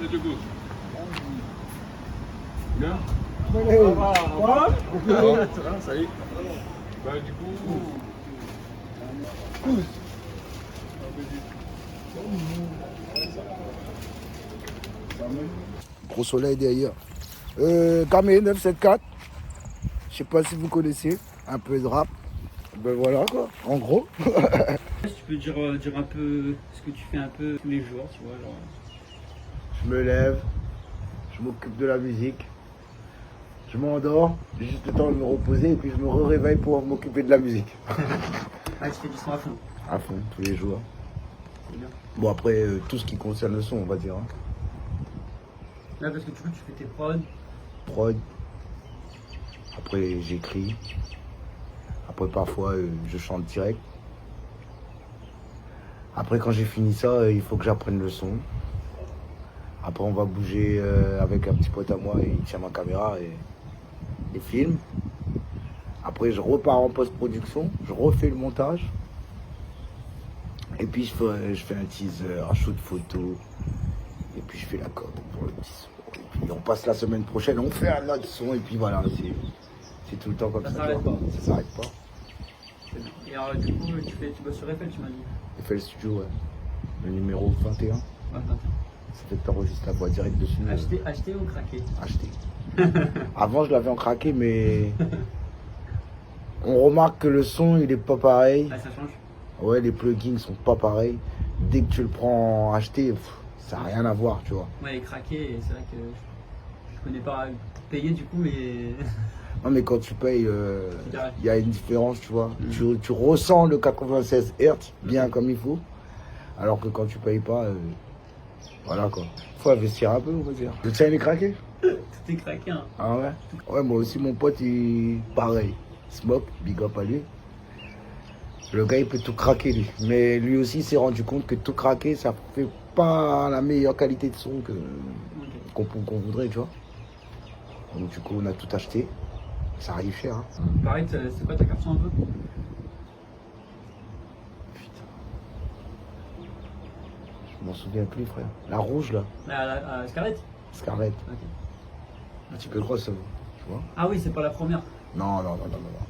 Et du coup bien. Ça y est. Bah du coup. Gros soleil derrière. Kamé 974. Je sais pas si vous connaissez. Un peu de rap. Ben voilà quoi, en gros. Tu peux dire un peu ce que tu fais un peu tous les jours, tu vois, genre. Je me lève, je m'occupe de la musique, je m'endors, j'ai juste le temps de me reposer et puis je me réveille pour m'occuper de la musique. Ah, tu fais du son à fond. À fond, tous les jours. C'est bien. Bon après, tout ce qui concerne le son, on va dire. Hein. Là, parce que du coup, tu fais tes prods. Prod. Après, j'écris. Après, parfois, je chante direct. Après, quand j'ai fini ça, il faut que j'apprenne le son. Après, on va bouger avec un petit pote à moi, il tient ma caméra et filme. Après, je repars en post-production, je refais le montage. Et puis, je fais un teaser, un shoot photo. Et puis, je fais la com pour le petit son. Et puis, on passe la semaine prochaine, on fait un autre son. Et puis, voilà, c'est tout le temps comme ça. Ça s'arrête pas. Ça s'arrête pas. C'est bien. Et alors, du coup, tu bosses sur Eiffel, tu m'as dit. J'ai fait le studio, ouais. Le numéro 21. Ouais, attends. Ça fait que t'enregistres la voix directe dessus. Acheter ou craquer? Acheter. Avant, je l'avais en craqué, mais on remarque que le son, il est pas pareil. Ah, ça change. Ouais, les plugins sont pas pareils. Dès que tu le prends acheté, ça n'a rien à voir, tu vois. Ouais, et craquer, c'est vrai que je connais pas payer du coup, mais. Non, mais quand tu payes, direct. il y a une différence, tu vois. Tu ressens le 96 Hz bien comme il faut. Alors que quand tu payes pas, voilà quoi. Faut investir un peu, on va dire. Le tien, il est craqué? Tout est craqué, hein. Ah ouais? Ouais, moi aussi, mon pote, il pareil. Smoke, big up à lui. Le gars, il peut tout craquer, lui. Mais lui aussi, il s'est rendu compte que tout craquer, ça fait pas la meilleure qualité de son qu'on voudrait, tu vois. Donc, du coup, on a tout acheté. Ça arrive cher, hein. Pareil, c'est quoi ta carte son un peu? Putain. Je m'en souviens plus, frère. La rouge, là. La Scarlett? Scarlett. Ok. Un petit peu grosse, tu vois. Ah oui, c'est pas la première. Non.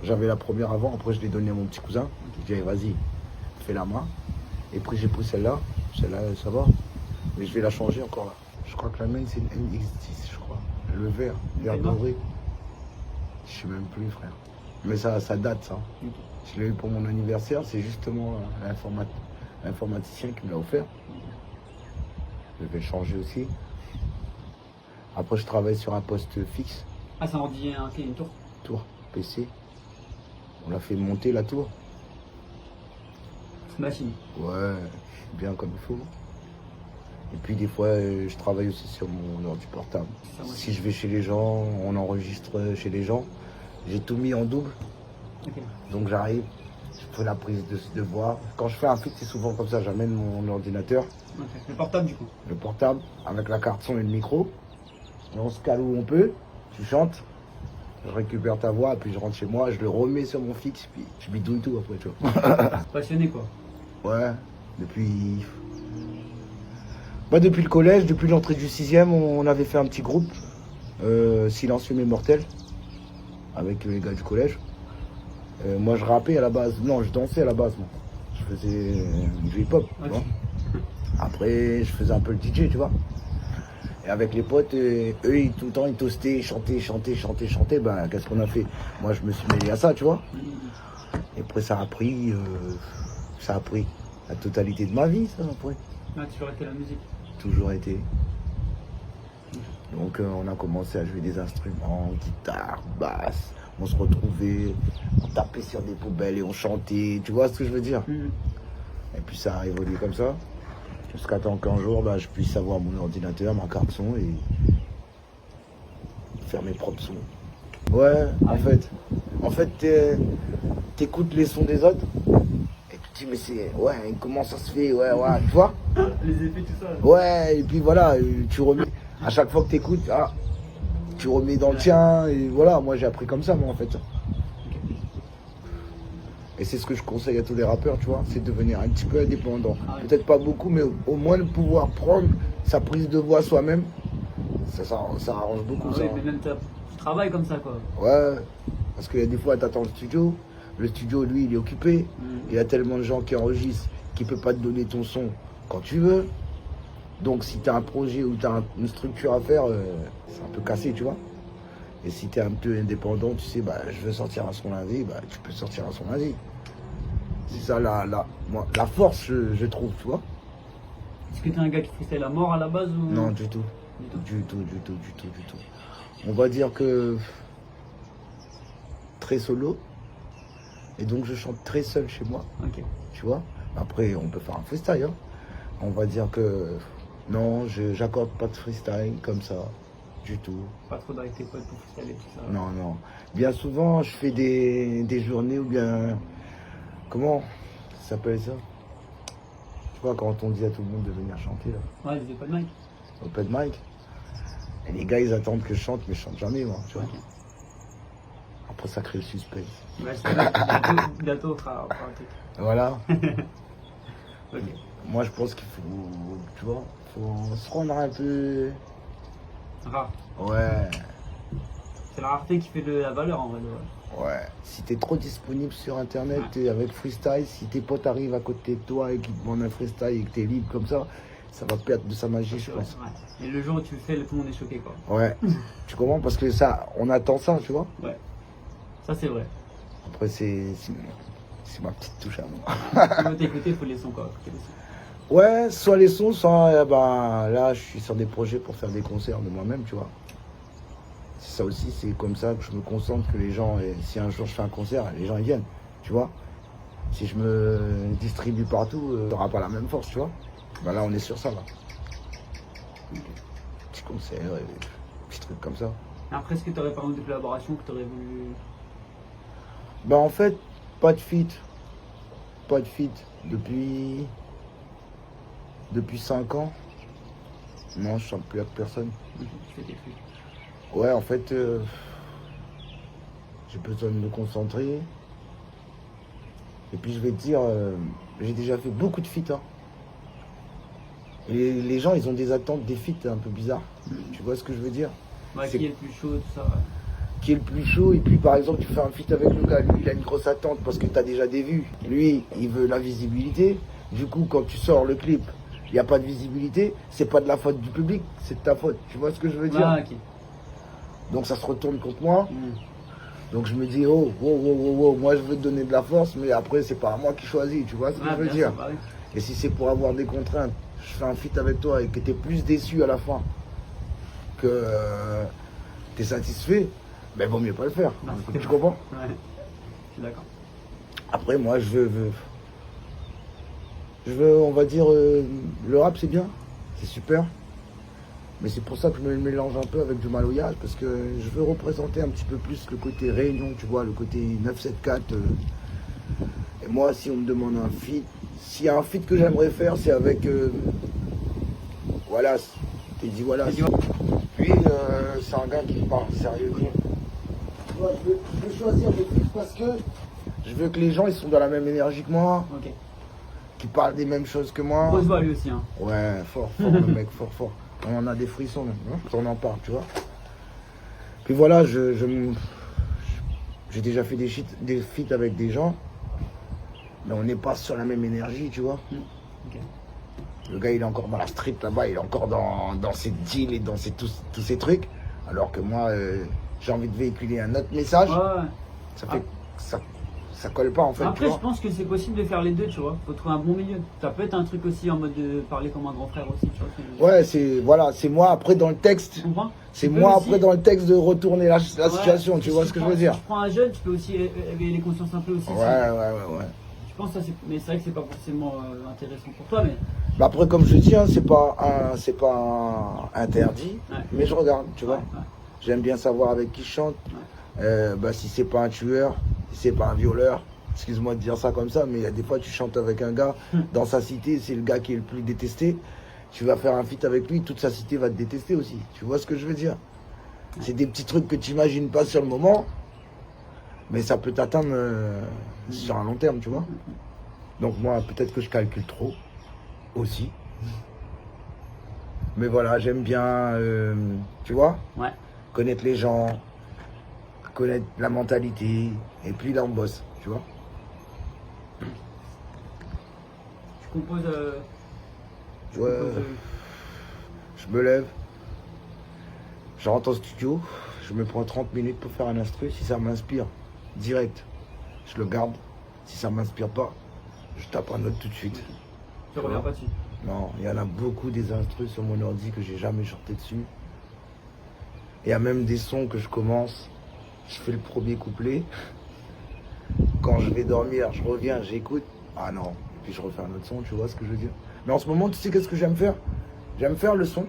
J'avais la première avant, après je l'ai donnée à mon petit cousin. J'ai dit, vas-y, fais la main. Et puis j'ai pris celle-là. Celle-là, ça va. Mais je vais la changer encore là. Je crois que la mienne, c'est une MX10, je crois. Le vert doré. Je sais même plus, frère. Mais ça date, ça. Ok. Je l'ai eu pour mon anniversaire. C'est justement l'informaticien qui me l'a offert. Je vais le changer aussi. Après, je travaille sur un poste fixe. Ah, ça en dit une tour? Tour, PC. On l'a fait monter la tour. Machine. Ouais, bien comme il faut. Et puis des fois, je travaille aussi sur mon ordi portable. Si je vais chez les gens, on enregistre chez les gens. J'ai tout mis en double. Ok. Donc j'arrive, je fais la prise de voix. Quand je fais un fixe, c'est souvent comme ça, j'amène mon ordinateur. Ok. Le portable du coup. Le portable, avec la carte son et le micro. Et on se cale où on peut, tu chantes. Je récupère ta voix, puis je rentre chez moi, je le remets sur mon fixe, puis je bidouille tout après, tu vois. Passionné quoi. Ouais, depuis le collège, depuis l'entrée du 6e, on avait fait un petit groupe, Silencieux mais mortel, avec les gars du collège. Moi je rappais à la base, non je dansais à la base, moi. Je faisais du hip-hop, tu vois. Après je faisais un peu le DJ, tu vois. Et avec les potes, eux, tout le temps, ils toastaient, chantaient. Ben, qu'est-ce qu'on a fait? Moi, je me suis mêlé à ça, tu vois. Et après, ça a pris la totalité de ma vie, ça, après. Ah, toujours été la musique. Toujours été. Donc, on a commencé à jouer des instruments, guitare, basse. On se retrouvait, on tapait sur des poubelles et on chantait. Tu vois ce que je veux dire? Et puis, ça a évolué comme ça. Jusqu'à temps qu'un jour, je puisse avoir mon ordinateur, ma carte son et faire mes propres sons. Ouais, en fait, t'écoutes les sons des autres et tu te dis, mais c'est, ouais, comment ça se fait, ouais, tu vois? Les effets, tout ça. Ouais, et puis voilà, tu remets, à chaque fois que t'écoutes, tu remets dans le tien, et voilà, moi j'ai appris comme ça, moi, en fait. Et c'est ce que je conseille à tous les rappeurs, tu vois, c'est de devenir un petit peu indépendant. Peut-être pas beaucoup, mais au moins de pouvoir prendre sa prise de voix soi-même, ça arrange beaucoup. Ah ça. oui, mais même tu travailles comme ça, quoi. Ouais, parce qu'il y a des fois, t'attends le studio, lui, il est occupé, il y a tellement de gens qui enregistrent qu'il peut pas te donner ton son quand tu veux. Donc si tu as un projet ou tu as une structure à faire, c'est un peu cassé, tu vois. Et si tu es un peu indépendant, tu sais, bah, je veux sortir un son lundi, bah, tu peux sortir un son lundi. C'est ça la force, je trouve, tu vois. Est-ce que t'es un gars qui freestyle la mort à la base ou... Non, du tout. Du tout. Du tout. On va dire que très solo. Et donc je chante très seul chez moi, Ok. tu vois. Après, on peut faire un freestyle, hein. On va dire que non, j'accorde pas de freestyle comme ça, du tout. Pas trop avec tes potes pour freestyler tout ça. Non. Bien souvent, je fais des journées ou bien... Comment ça s'appelle ça? Tu vois, quand on dit à tout le monde de venir chanter, là, Ouais, les open mic. open mic. Et les gars, ils attendent que je chante, mais je chante jamais, moi, tu vois. Ok. Après, ça crée le suspense. Ouais, c'est vrai. Bientôt, on fera un truc. Voilà. Ok. Moi, je pense qu'il faut, tu vois, faut se rendre un peu... Rare. Ouais. C'est la rareté qui fait la valeur en vrai. Ouais, si t'es trop disponible sur internet avec freestyle, si tes potes arrivent à côté de toi et qu'ils te demandent un freestyle et que t'es libre comme ça va perdre de sa magie, je pense. Ouais. Et le jour où tu le fais, tout le monde est choqué, quoi. Ouais, tu comprends? Parce que ça, on attend ça, tu vois. Ouais, ça c'est vrai. Après, c'est ma petite touche à moi. Si tu veux t'écouter, il faut les sons, quoi. Écouter les sons. Ouais, soit les sons, soit ben, là, je suis sur des projets pour faire des concerts de moi-même, tu vois. C'est ça aussi, c'est comme ça que je me concentre, que les gens, et si un jour je fais un concert, les gens ils viennent, tu vois. Si je me distribue partout, t'auras pas la même force, tu vois. Ben là, on est sur ça, là. Petit concert, petits trucs comme ça. Après, est-ce que tu aurais par exemple des collaborations que tu aurais voulu... Ben en fait, pas de feat. Pas de feat depuis 5 ans. Non, je chante plus avec personne. Tu fais tes trucs. Ouais, en fait, j'ai besoin de me concentrer. Et puis je vais te dire, j'ai déjà fait beaucoup de feats. Hein. Et les gens, ils ont des attentes, des feats un peu bizarres. Tu vois ce que je veux dire? Ouais, qui est le plus chaud, tout ça, ouais. Qui est le plus chaud, et puis par exemple, tu fais un feat avec le gars, lui, il a une grosse attente parce que tu as déjà des vues. Lui, il veut la visibilité. Du coup, quand tu sors le clip, il n'y a pas de visibilité, c'est pas de la faute du public, c'est de ta faute. Tu vois ce que je veux dire? Ah, ok. Donc ça se retourne contre moi. Donc je me dis, oh, moi je veux te donner de la force, mais après c'est pas moi qui choisis, tu vois ce que je veux dire. Bah oui. Et si c'est pour avoir des contraintes, je fais un feat avec toi et que t'es plus déçu à la fin que t'es satisfait, ben vaut mieux pas le faire. Non, Tu comprends? Ouais, je suis d'accord. Après moi je veux, on va dire, le rap c'est bien, c'est super. Mais c'est pour ça que je me mélange un peu avec du maloyage, parce que je veux représenter un petit peu plus le côté réunion, tu vois, le côté 974. Et moi, si on me demande un feat, s'il y a un feat que j'aimerais faire, c'est avec Wallace. Tu dis Wallace. Lui, c'est un gars qui parle sérieusement. Tu vois, je veux choisir des feats parce que je veux que les gens ils sont dans la même énergie que moi, Ok. qui parlent des mêmes choses que moi. Grosse voix lui aussi, hein. Ouais, fort, le mec, fort. On en a des frissons même, hein, quand on en parle, tu vois. Puis voilà, j'ai déjà fait des feats avec des gens, mais on n'est pas sur la même énergie, tu vois. Ok. Le gars, il est encore dans la street là-bas, il est encore dans ses deals et dans tous ces trucs, alors que moi, j'ai envie de véhiculer un autre message. Ouais. Ça fait ça colle pas en fait. Après, tu je vois. pense que c'est possible de faire les deux, tu vois. Faut trouver un bon milieu. Ça peut être un truc aussi en mode de parler comme un grand frère aussi, tu vois. Ouais, c'est moi après dans le texte. Tu comprends? C'est Tu peux moi aussi- après dans le texte de retourner la Ouais, situation, tu si vois ce que je veux dire. Si tu prends un jeune, tu peux aussi éveiller les consciences un peu aussi. Ouais. Je pense que ça, mais c'est vrai que c'est pas forcément intéressant pour toi, mais Bah après, comme je dis, hein, c'est pas interdit, Ouais. mais je regarde, tu vois. Ouais. J'aime bien savoir avec qui je chante. Bah, si c'est pas un tueur, si c'est pas un violeur, excuse-moi de dire ça comme ça, mais il y a des fois tu chantes avec un gars, dans sa cité, c'est le gars qui est le plus détesté. Tu vas faire un feat avec lui, toute sa cité va te détester aussi. Tu vois ce que je veux dire? C'est des petits trucs que tu imagines pas sur le moment, mais ça peut t'atteindre sur un long terme, tu vois. Donc moi, peut-être que je calcule trop, aussi. Mais voilà, j'aime bien, tu vois, Ouais. connaître les gens, connaître la mentalité. Et puis là, on bosse, tu vois. Tu composes. Tu Ouais. composes, Je me lève, je rentre au studio, je me prends 30 minutes pour faire un instru. Si ça m'inspire, direct, je le garde. Si ça m'inspire pas, je tape un autre tout de suite. tu reviens pas dessus. Non, il y en a beaucoup des instrus sur mon ordi que j'ai jamais chanté dessus. Il y a même des sons que je commence, je fais le premier couplet. Quand je vais dormir, je reviens, j'écoute. Ah non, et puis je refais un autre son, tu vois ce que je veux dire. Mais en ce moment, tu sais qu'est-ce que j'aime faire? J'aime faire le son.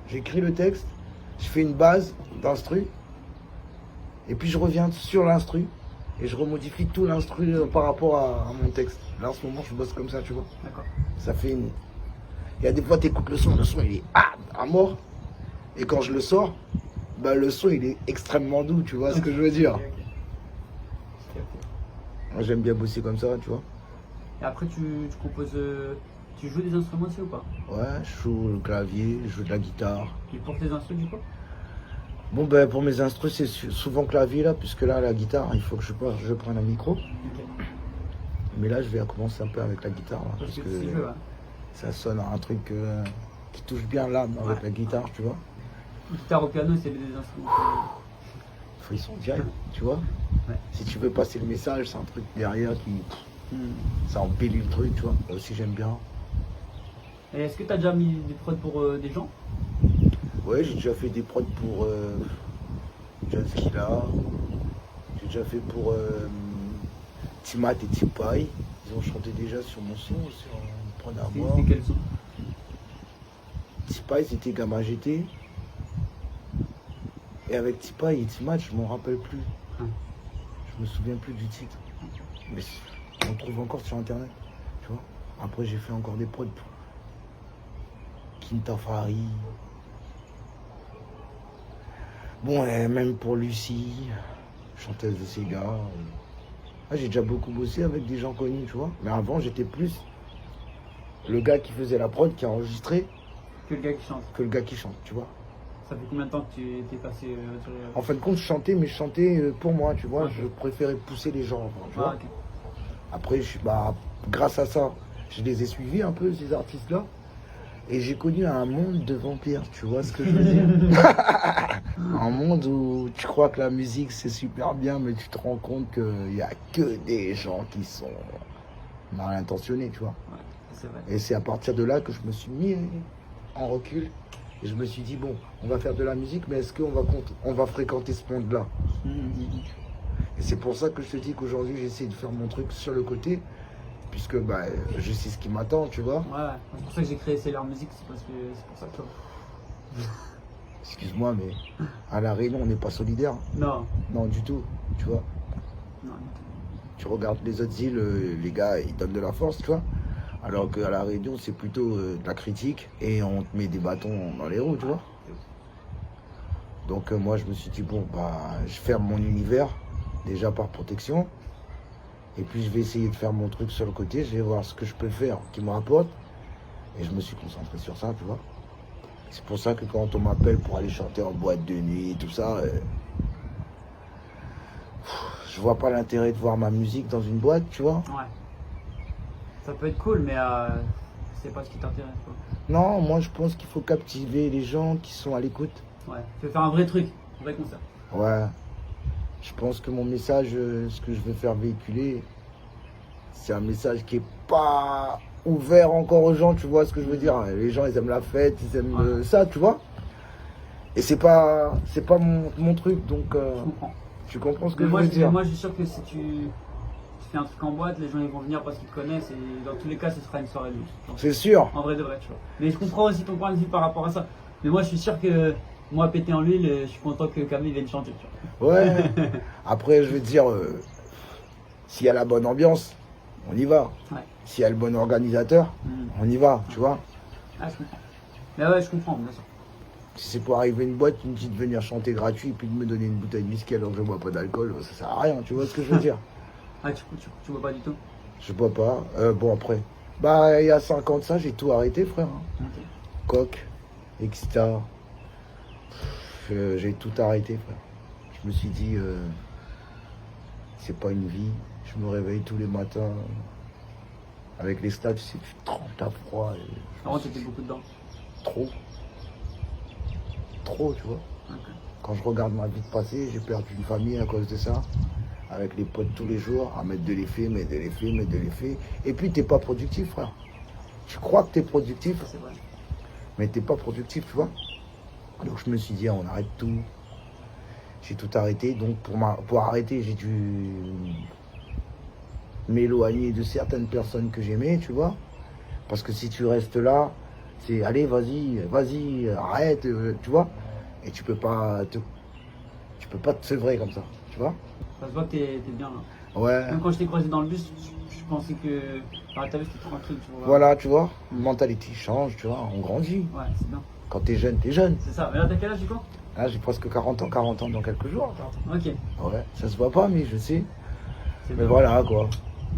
J'écris le texte, je fais une base d'instru. Et puis je reviens sur l'instru. Et je remodifie tout l'instru par rapport à mon texte. Là, en ce moment, je bosse comme ça, tu vois. D'accord. Ça fait une... Il y a des fois, tu écoutes le son il est à mort. Et quand je le sors, bah, le son, il est extrêmement doux, tu vois ce que je veux dire. Ok, ok. Ok, ok. Moi, j'aime bien bosser comme ça, tu vois. Et après, tu composes. Tu joues des instruments aussi ou pas? Ouais, je joue le clavier, je joue de la guitare. Et pour tes instruments, du coup? Bon, ben, pour mes instrus, c'est souvent clavier, là, puisque là, la guitare, il faut que je prenne un micro. Ok. Mais là, je vais commencer un peu avec la guitare, là, Parce parce que que si je veux, ouais. ça sonne à un truc qui touche bien l'âme avec Ouais. la guitare, tu vois. Guitare au piano, c'est des instruments. Ils sont directs, tu vois. Ouais. Si tu veux passer le message, c'est un truc derrière qui... Hmm. Ça embellit le truc, tu vois. Moi aussi, j'aime bien. Et est-ce que tu as déjà mis des prods pour des gens? Ouais, j'ai déjà fait des prods pour Janskila. J'ai déjà fait pour Timat et Tipai. Ils ont chanté déjà sur mon son, sur une prod à moi. C'est quel son? Tipai, c'était Gamma GT. Et avec Tipai et Timat, je m'en rappelle plus. Ah. Je me souviens plus du titre. Mais on trouve encore sur internet, tu vois. Après, j'ai fait encore des prods pour Kintafari. Bon, et même pour Lucie, chanteuse de Sega. Ah, j'ai déjà beaucoup bossé avec des gens connus, tu vois. Mais avant, j'étais plus le gars qui faisait la prod, qui enregistrait, Que le gars qui chante. que le gars qui chante, tu vois. Ça fait combien de temps que tu t'es passé sur les... En fin de compte, je chantais, mais je chantais pour moi, tu vois. Ok. Je préférais pousser les gens, tu vois. Ah, ok. Après, grâce à ça, je les ai suivis un peu, ces artistes-là. Et j'ai connu un monde de vampires, tu vois ce que je veux dire? Un monde où tu crois que la musique c'est super bien, mais tu te rends compte qu'il n'y a que des gens qui sont mal intentionnés, tu vois. Ouais, c'est vrai. Et c'est à partir de là que je me suis mis en recul. Et je me suis dit, bon, on va faire de la musique, mais est-ce qu'on va fréquenter ce monde-là? Et c'est pour ça que je te dis qu'aujourd'hui, j'essaie de faire mon truc sur le côté, puisque bah, je sais ce qui m'attend, tu vois. Ouais, c'est pour ça que j'ai créé C'est leur musique, c'est parce que c'est pour ça que... Excuse-moi, mais à La Réunion, on n'est pas solidaire. Non, Non, du tout, tu vois. non, Tu regardes les autres îles, les gars, ils donnent de la force, tu vois. Alors qu'à La Réunion, c'est plutôt de la critique et on te met des bâtons dans les roues, tu vois. Donc moi, je me suis dit, bon, bah, je ferme mon univers, déjà par protection. Et puis, je vais essayer de faire mon truc sur le côté, je vais voir ce que je peux faire qui me rapporte. Et je me suis concentré sur ça, tu vois. C'est pour ça que quand on m'appelle pour aller chanter en boîte de nuit, tout ça, je vois pas l'intérêt de voir ma musique dans une boîte, tu vois. ouais. Ça peut être cool, mais c'est pas ce qui t'intéresse, quoi. Non, moi je pense qu'il faut captiver les gens qui sont à l'écoute. Ouais, tu veux faire un vrai truc, un vrai concert. Ouais. Je pense que mon message, ce que je veux faire véhiculer, c'est un message qui est pas ouvert encore aux gens, tu vois ce que je veux dire. Les gens, ils aiment la fête, ils aiment Ouais. ça, tu vois. Et c'est pas mon truc, donc Je comprends. tu comprends ce que Mais je moi, veux je, dire. moi, je suis sûr que si tu fais un truc en boîte, les gens ils vont venir parce qu'ils te connaissent et dans tous les cas, ce sera une soirée de luxe. C'est sûr. En vrai de vrai, tu vois. Mais je comprends aussi ton point de vue par rapport à ça. Mais moi, je suis sûr que moi, pété en l'huile, je suis content que Camille vienne chanter, tu vois. Ouais. Après, je veux dire, s'il y a la bonne ambiance, on y va. Ouais. S'il y a le bon organisateur, on y va, tu vois. Ah, je comprends. Mais ouais, je comprends, bien sûr. Si c'est pour arriver à une boîte, une petite venir chanter gratuit et puis de me donner une bouteille de whisky alors que je bois pas d'alcool, ça sert à rien, tu vois ce que je veux dire. Ah, tu vois pas du tout. Je bois pas. Bon après. Bah il y a 5 ans de ça, j'ai tout arrêté frère. Hein. Ok. coke, etc. J'ai tout arrêté, frère. Je me suis dit, c'est pas une vie. Je me réveille tous les matins avec les stats, tu sais, tu trempes, t'as froid. Avant, t'étais beaucoup dedans. Trop. Trop, tu vois. Okay. Quand je regarde ma vie passée, j'ai perdu une famille à cause de ça. Avec les potes tous les jours, à mettre de l'effet, mettre de l'effet, mettre de l'effet. Et puis, t'es pas productif, frère. Tu crois que t'es productif, C'est vrai. mais t'es pas productif, tu vois. Donc, je me suis dit, on arrête tout. J'ai tout arrêté. Donc, pour arrêter, j'ai dû m'éloigner de certaines personnes que j'aimais, tu vois. Parce que si tu restes là, c'est allez, vas-y, arrête, tu vois. Et tu peux pas te sevrer comme ça, tu vois. Ça se voit que t'es bien là. Ouais. Même quand je t'ai croisé dans le bus, je pensais que. Enfin, t'as vu, c'était tranquille, tu vois. Voilà, tu vois. Mentalité change, tu vois. On grandit. Ouais, c'est bien. Quand t'es jeune, t'es jeune. C'est ça. Mais là, t'as quel âge du coup? Là, j'ai presque 40 ans dans quelques jours. Ok. Ouais, ça se voit pas, mais je sais. C'est Mais bien. voilà, quoi.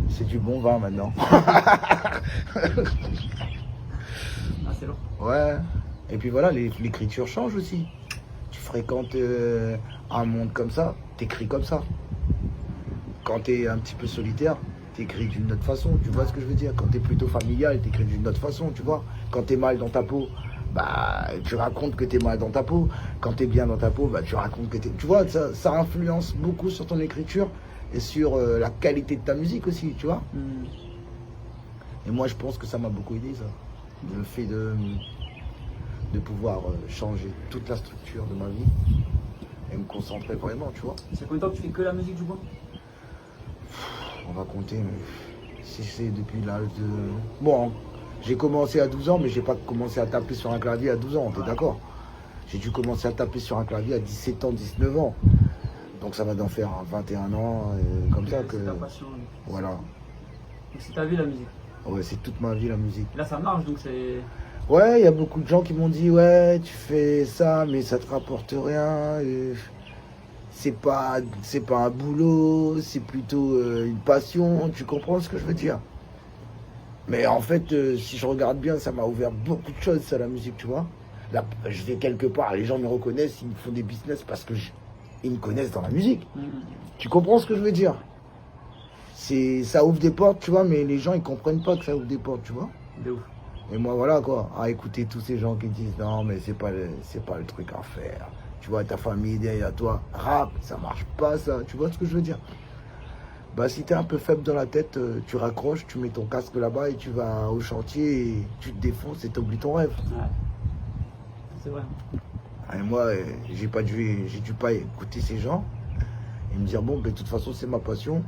C'est du bon vin maintenant. Ah, c'est lourd. Ouais. Et puis voilà, l'écriture change aussi. Tu fréquentes un monde comme ça, t'écris comme ça. Quand t'es un petit peu solitaire, t'écris d'une autre façon. Tu vois ce que je veux dire? Quand t'es plutôt familial, t'écris d'une autre façon, tu vois. Quand t'es mal dans ta peau, bah tu racontes que t'es mal dans ta peau. Quand t'es bien dans ta peau, bah tu racontes que t'es... Tu vois, ça influence beaucoup sur ton écriture et sur la qualité de ta musique aussi, tu vois. Et moi, je pense que ça m'a beaucoup aidé, ça. Le fait de pouvoir changer toute la structure de ma vie et me concentrer vraiment, tu vois. C'est combien de temps que tu fais que la musique du coup? On va compter, mais si c'est depuis l'âge de... Bon, j'ai commencé à 12 ans, mais j'ai pas commencé à taper sur un clavier à 12 ans, t'es d'accord? J'ai dû commencer à taper sur un clavier à 17 ans, 19 ans. Donc ça va d'en faire 21 ans, comme ça que... C'est ta passion. Voilà. Donc c'est ta vie la musique. Ouais, c'est toute ma vie la musique. Là ça marche donc c'est... Ouais, il y a beaucoup de gens qui m'ont dit, ouais, tu fais ça, mais ça te rapporte rien. C'est pas un boulot, c'est plutôt une passion. Tu comprends ce que je veux dire? Mais en fait, si je regarde bien, ça m'a ouvert beaucoup de choses, ça, la musique, tu vois. Là, je vais quelque part, les gens me reconnaissent, ils me font des business parce que ils me connaissent dans la musique. Tu comprends ce que je veux dire? Ça ouvre des portes, tu vois, mais les gens, ils comprennent pas que ça ouvre des portes, tu vois. De ouf. Et moi, voilà, quoi, à écouter tous ces gens qui disent, non, mais c'est pas le truc à faire. Tu vois, ta famille derrière toi, rap, ça marche pas, ça. Tu vois ce que je veux dire? Bah, si t'es un peu faible dans la tête, tu raccroches, tu mets ton casque là-bas et tu vas au chantier et tu te défonces et t'oublies ton rêve. Ouais. C'est vrai. Et moi, j'ai dû pas écouter ces gens et me dire, bon, ben, de toute façon, c'est ma passion.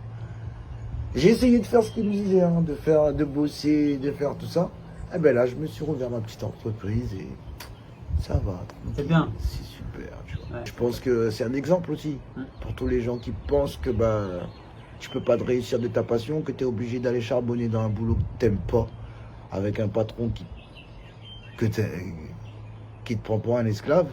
J'ai essayé de faire ce qu'ils me disaient, hein, de bosser, de faire tout ça. Et ben là, je me suis rouvert ma petite entreprise et ça va. C'est bien. C'est super, tu vois. Ouais. Je pense que c'est un exemple aussi pour tous les gens qui pensent que bah, tu peux pas te réussir de ta passion, que tu es obligé d'aller charbonner dans un boulot que t'aimes pas, avec un patron qui te prend pour un esclave.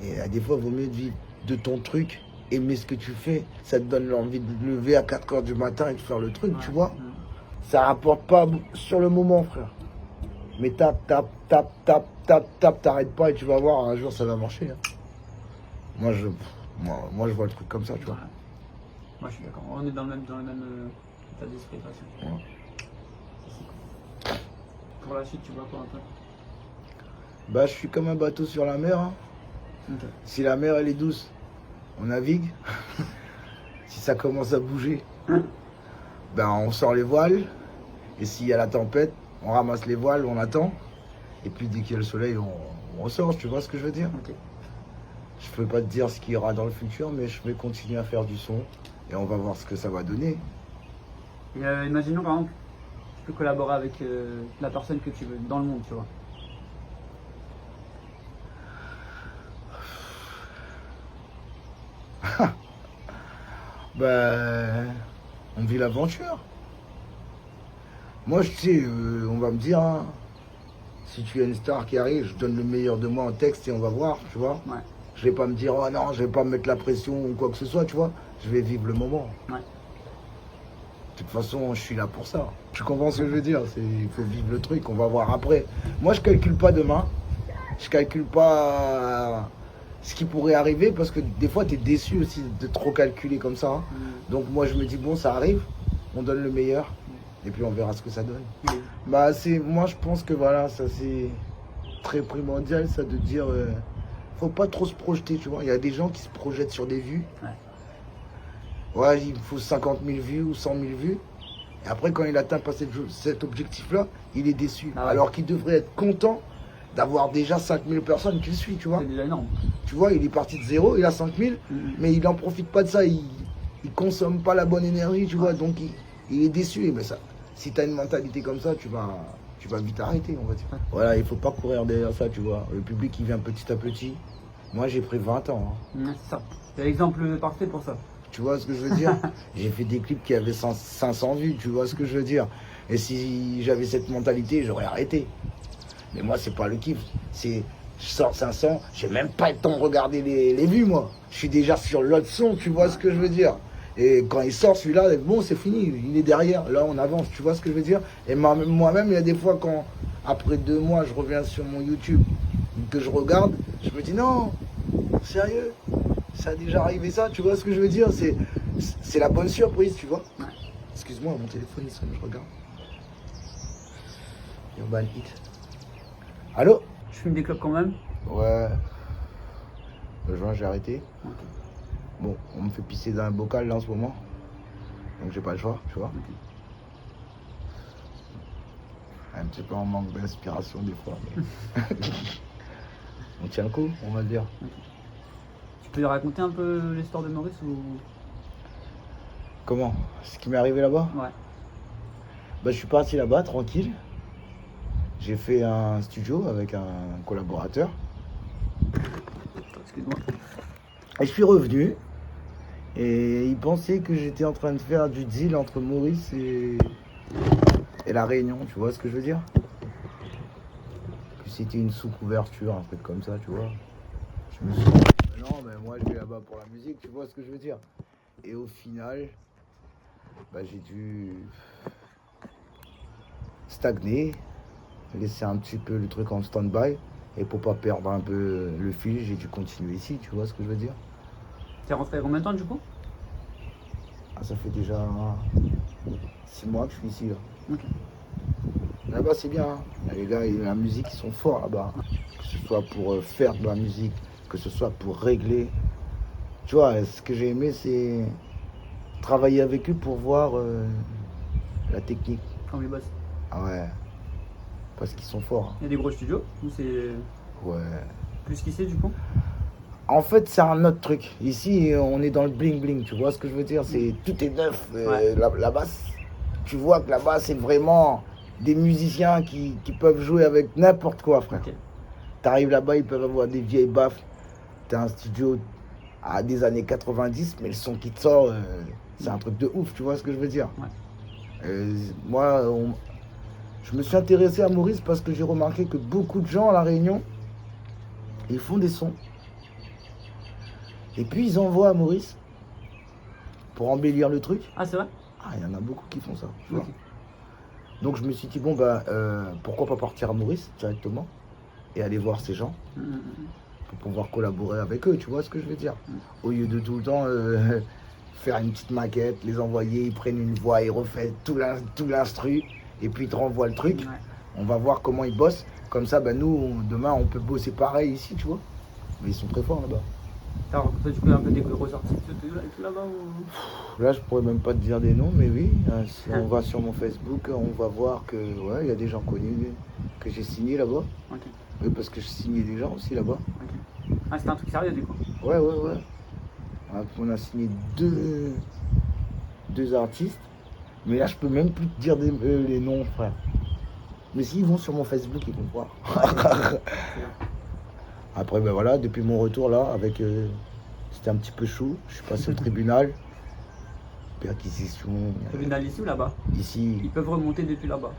Et des fois, il vaut mieux vivre de ton truc, aimer ce que tu fais. Ça te donne l'envie de te lever à 4 h du matin et de faire le truc, tu vois. Ça rapporte pas sur le moment, frère. Mais tape, t'arrêtes pas et tu vas voir, un jour ça va marcher. Hein. Moi, je vois le truc comme ça, tu vois. Ouais. Moi je suis d'accord. On est dans le même état d'esprit de toute façon. Ouais. C'est cool. Pour la suite, tu vois quoi un peu? Bah, je suis comme un bateau sur la mer. Hein. Ok. Si la mer, elle est douce, on navigue. Si ça commence à bouger, ben, on sort les voiles. Et s'il y a la tempête, on ramasse les voiles, on attend. Et puis dès qu'il y a le soleil, on sort, tu vois ce que je veux dire? Ok. Je peux pas te dire ce qu'il y aura dans le futur, mais je vais continuer à faire du son. Et on va voir ce que ça va donner. Et imaginons par exemple, tu peux collaborer avec la personne que tu veux dans le monde, tu vois. Ben, on vit l'aventure. Moi, je sais, on va me dire, hein, si tu as une star qui arrive, je donne le meilleur de moi en texte et on va voir, tu vois. Ouais. Je vais pas me dire, oh non, je vais pas me mettre la pression ou quoi que ce soit, tu vois. Je vais vivre le moment. Ouais. De toute façon, je suis là pour ça. Tu comprends ce que je veux dire? Il faut vivre le truc, on va voir après. Moi, je calcule pas demain. Je calcule pas ce qui pourrait arriver parce que des fois, tu es déçu aussi de trop calculer comme ça. Hein. Donc moi, je me dis, bon, ça arrive, on donne le meilleur et puis on verra ce que ça donne. Bah, moi, je pense que voilà, ça c'est très primordial, ça de dire, faut pas trop se projeter, tu vois. Il y a des gens qui se projettent sur des vues. Ouais, il faut 50 000 vues ou 100 000 vues. Et après, quand il atteint pas cet objectif-là, il est déçu. Ah ouais. Alors qu'il devrait être content d'avoir déjà 5 000 personnes qui le suivent, tu vois. C'est déjà énorme. Tu vois, il est parti de zéro, il a 5 000, mais il n'en profite pas de ça. Il consomme pas la bonne énergie, tu vois. Donc, il est déçu. Mais ça, si tu as une mentalité comme ça, tu vas vite arrêter, on va dire. Voilà, il faut pas courir derrière ça, tu vois. Le public, il vient petit à petit. Moi, j'ai pris 20 ans. Hein. C'est ça. C'est l'exemple parfait pour ça. Tu vois ce que je veux dire? J'ai fait des clips qui avaient 500 vues, tu vois ce que je veux dire? Et si j'avais cette mentalité, j'aurais arrêté. Mais moi, c'est pas le kiff. Je sors 500, j'ai même pas le temps de regarder les vues, moi. Je suis déjà sur l'autre son, tu vois ce que je veux dire? Et quand il sort celui-là, bon, c'est fini, il est derrière. Là, on avance, tu vois ce que je veux dire? Et moi-même, il y a des fois quand, après 2 mois, je reviens sur mon YouTube, que je regarde, je me dis non, sérieux? Ça a déjà arrivé ça, tu vois ce que je veux dire? C'est la bonne surprise, tu vois. Excuse-moi, mon téléphone il sonne, je regarde. Urban Hit. Allô? Je fume des clopes quand même. Ouais. Le joint, j'ai arrêté. Okay. Bon, on me fait pisser dans un bocal là en ce moment. Donc j'ai pas le choix, tu vois. Un petit peu en manque d'inspiration des fois. Mais... on tient le coup, on va dire. Tu peux raconter un peu l'histoire de Maurice ou... Comment? Ce qui m'est arrivé là-bas? Ouais. Bah, je suis parti là-bas, tranquille. J'ai fait un studio avec un collaborateur. Excuse-moi. Et je suis revenu. Et il pensait que j'étais en train de faire du deal entre Maurice et La Réunion, tu vois ce que je veux dire? Que c'était une sous-couverture, un truc comme ça, tu vois. Je me suis dit, non, mais moi je vais là-bas pour la musique, tu vois ce que je veux dire? Et au final, bah, j'ai dû stagner, laisser un petit peu le truc en stand-by. Et pour pas perdre un peu le fil, j'ai dû continuer ici, tu vois ce que je veux dire? T'es rentré combien de temps du coup? Ah, ça fait déjà 6 mois que je suis ici là. Okay. Là-bas c'est bien, hein. Les gars, la musique ils sont forts là-bas. Que ce soit pour faire de la musique, que ce soit pour régler. Tu vois, ce que j'ai aimé c'est travailler avec eux pour voir la technique. Quand ils bossent. Ah ouais. Parce qu'ils sont forts. Hein. Il y a des gros studios ou c'est Ouais. plus qu'ici du coup? En fait, c'est un autre truc. Ici, on est dans le bling-bling, tu vois ce que je veux dire? Tout est neuf. Ouais. Là-bas, tu vois que là-bas, c'est vraiment des musiciens qui peuvent jouer avec n'importe quoi, frère. Okay. T'arrives là-bas, ils peuvent avoir des vieilles baffes. T'as un studio à des années 90, mais le son qui te sort, c'est un truc de ouf, tu vois ce que je veux dire? Ouais. Moi, je me suis intéressé à Maurice parce que j'ai remarqué que beaucoup de gens à La Réunion, ils font des sons. Et puis ils envoient à Maurice pour embellir le truc. Ah c'est vrai? Ah, il y en a beaucoup qui font ça, tu vois. Okay. Donc je me suis dit, bon, bah, pourquoi pas partir à Maurice directement et aller voir ces gens pour pouvoir collaborer avec eux, tu vois ce que je veux dire? Au lieu de tout le temps faire une petite maquette, les envoyer, ils prennent une voix, ils refont tout l'instru et puis ils te renvoient le truc. Ouais. On va voir comment ils bossent. Comme ça, bah, nous, demain, on peut bosser pareil ici, tu vois. Mais ils sont très forts là-bas. T'as rencontré du coup un peu des gros artistes et tout là-bas ou... Là, je pourrais même pas te dire des noms, mais oui, si on va sur mon Facebook, on va voir que ouais, il y a des gens connus que j'ai signés là-bas. Okay. Oui, parce que je signais des gens aussi là-bas. Okay. Ah, c'était un truc sérieux du coup? Ouais. On a signé deux artistes, mais là, je peux même plus te dire les noms, frère. Mais s'ils vont sur mon Facebook, ils vont voir. Après, ben voilà, depuis mon retour là, avec c'était un petit peu chaud. Je suis passé au tribunal. Perquisition. Tribunal ici ou là-bas? Ici. Ils peuvent remonter depuis là-bas.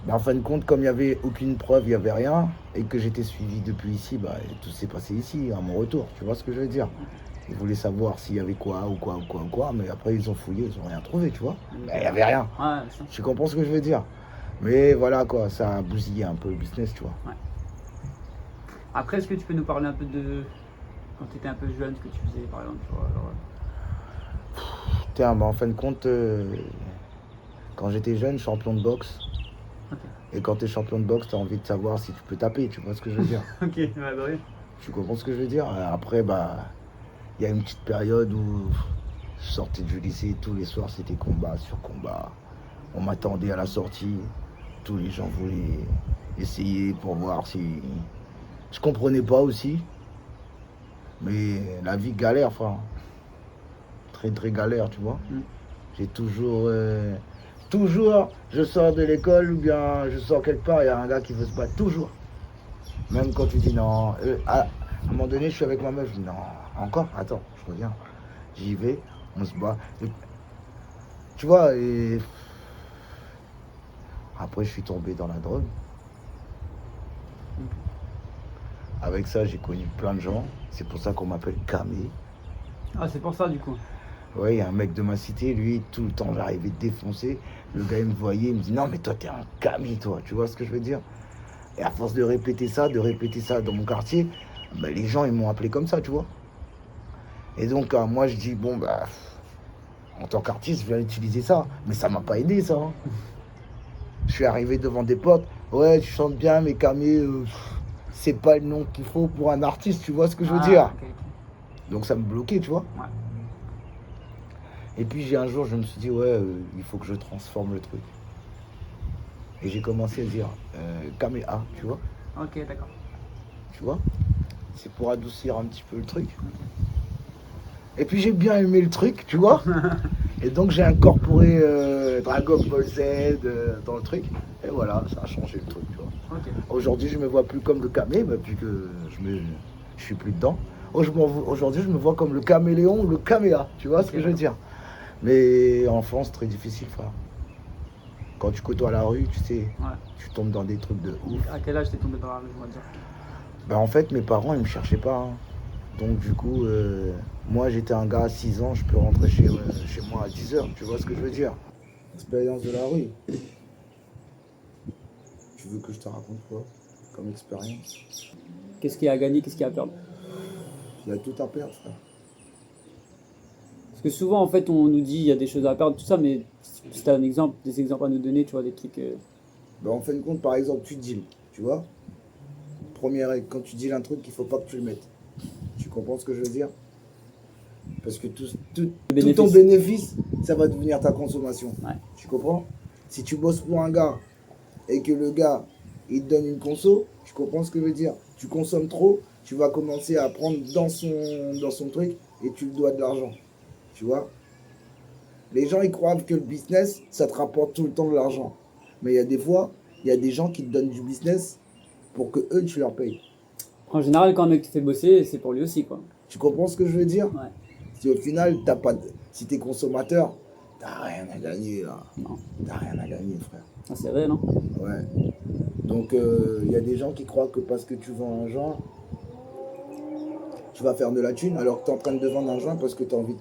Ben, en fin de compte, comme il n'y avait aucune preuve, il n'y avait rien, et que j'étais suivi depuis ici, bah, tout s'est passé ici, à mon retour. Tu vois ce que je veux dire? Ils voulaient savoir s'il y avait quoi, mais après ils ont fouillé, ils ont rien trouvé, tu vois. Mais il n'y avait rien. Ouais, bien sûr. Tu comprends ce que je veux dire? Mais voilà quoi, ça a bousillé un peu le business, tu vois. Ouais. Après, est-ce que tu peux nous parler un peu de quand tu étais un peu jeune, ce que tu faisais par exemple, tu vois, Tiens, bah, en fin de compte, quand j'étais jeune, champion de boxe. Ok. Et quand tu es champion de boxe, tu as envie de savoir si tu peux taper, tu vois ce que je veux dire? Ok, ouais, bah oui. Tu comprends ce que je veux dire? Après, bah, il y a une petite période où je sortais du lycée, tous les soirs c'était combat sur combat. On m'attendait à la sortie, tous les gens voulaient essayer pour voir si... Je comprenais pas aussi, mais la vie galère, frère. Très très galère, tu vois. Mm. J'ai toujours, je sors de l'école ou bien je sors quelque part, il y a un gars qui veut se battre, toujours. Même quand tu dis non, à un moment donné, je suis avec ma meuf, je dis non, encore, attends, je reviens. J'y vais, on se bat. Et, tu vois, et après, je suis tombé dans la drogue. Avec ça, j'ai connu plein de gens. C'est pour ça qu'on m'appelle Camé. Ah, c'est pour ça du coup. Ouais, il y a un mec de ma cité, lui, tout le temps, j'arrivais défoncé. Le gars, il me voyait, il me dit non, mais toi, t'es un Camé, toi. Tu vois ce que je veux dire? Et à force de répéter ça dans mon quartier, bah, les gens, ils m'ont appelé comme ça, tu vois. Et donc, moi, je dis, bon, bah, en tant qu'artiste, je vais utiliser ça. Mais ça m'a pas aidé, ça. Hein. Je suis arrivé devant des potes. Ouais, tu chantes bien, mais Camé, c'est pas le nom qu'il faut pour un artiste, tu vois ce que je veux dire? Ok, ok. Donc, ça me bloquait, tu vois. Ouais. Et puis, un jour, je me suis dit, ouais, il faut que je transforme le truc. Et j'ai commencé à dire, Caméa, tu vois? Ok, d'accord. Tu vois? C'est pour adoucir un petit peu le truc. Et puis j'ai bien aimé le truc, tu vois. Et donc j'ai incorporé Dragon Ball Z dans le truc. Et voilà, ça a changé le truc, tu vois. Ok. Aujourd'hui, je me vois plus comme le camé, bah, puis que je suis plus dedans. Aujourd'hui, je me vois comme le caméléon ou le caméa, tu vois ce que je veux dire. Mais en France, très difficile, frère. Quand tu côtoies la rue, tu sais, Ouais. tu tombes dans des trucs de ouf. À quel âge t'es tombé dans la rue, on va dire? Bah en fait, mes parents, ils me cherchaient pas. Hein. Donc du coup, moi j'étais un gars à 6 ans, je peux rentrer chez moi à 10 heures, tu vois ce que je veux dire? Expérience de la rue. Tu veux que je te raconte quoi comme expérience? Qu'est-ce qui a gagné, qu'est-ce qui a perdu? Il y a tout à perdre, frère. Parce que souvent, en fait, on nous dit il y a des choses à perdre, tout ça, mais si t'as des exemples à nous donner, tu vois, des trucs. Bah en fin de compte, par exemple, tu deals, tu vois? Première règle, quand tu deals un truc, il faut pas que tu le mettes. Tu comprends ce que je veux dire? Parce que tout ton bénéfice, ça va devenir ta consommation. Ouais. Tu comprends? Si tu bosses pour un gars et que le gars, il te donne une conso, tu comprends ce que je veux dire? Tu consommes trop, tu vas commencer à prendre dans son truc et tu lui dois de l'argent. Tu vois? Les gens, ils croient que le business, ça te rapporte tout le temps de l'argent. Mais il y a des fois, il y a des gens qui te donnent du business pour que eux, tu leur payes. En général, quand un mec te fait bosser, c'est pour lui aussi, quoi. Tu comprends ce que je veux dire? Ouais. Si au final, si t'es consommateur, t'as rien à gagner, là. Non. T'as rien à gagner, frère. Ah, c'est vrai, non? Ouais. Donc, il y a des gens qui croient que parce que tu vends un joint, tu vas faire de la thune, alors que tu es en train de vendre un joint parce que tu as envie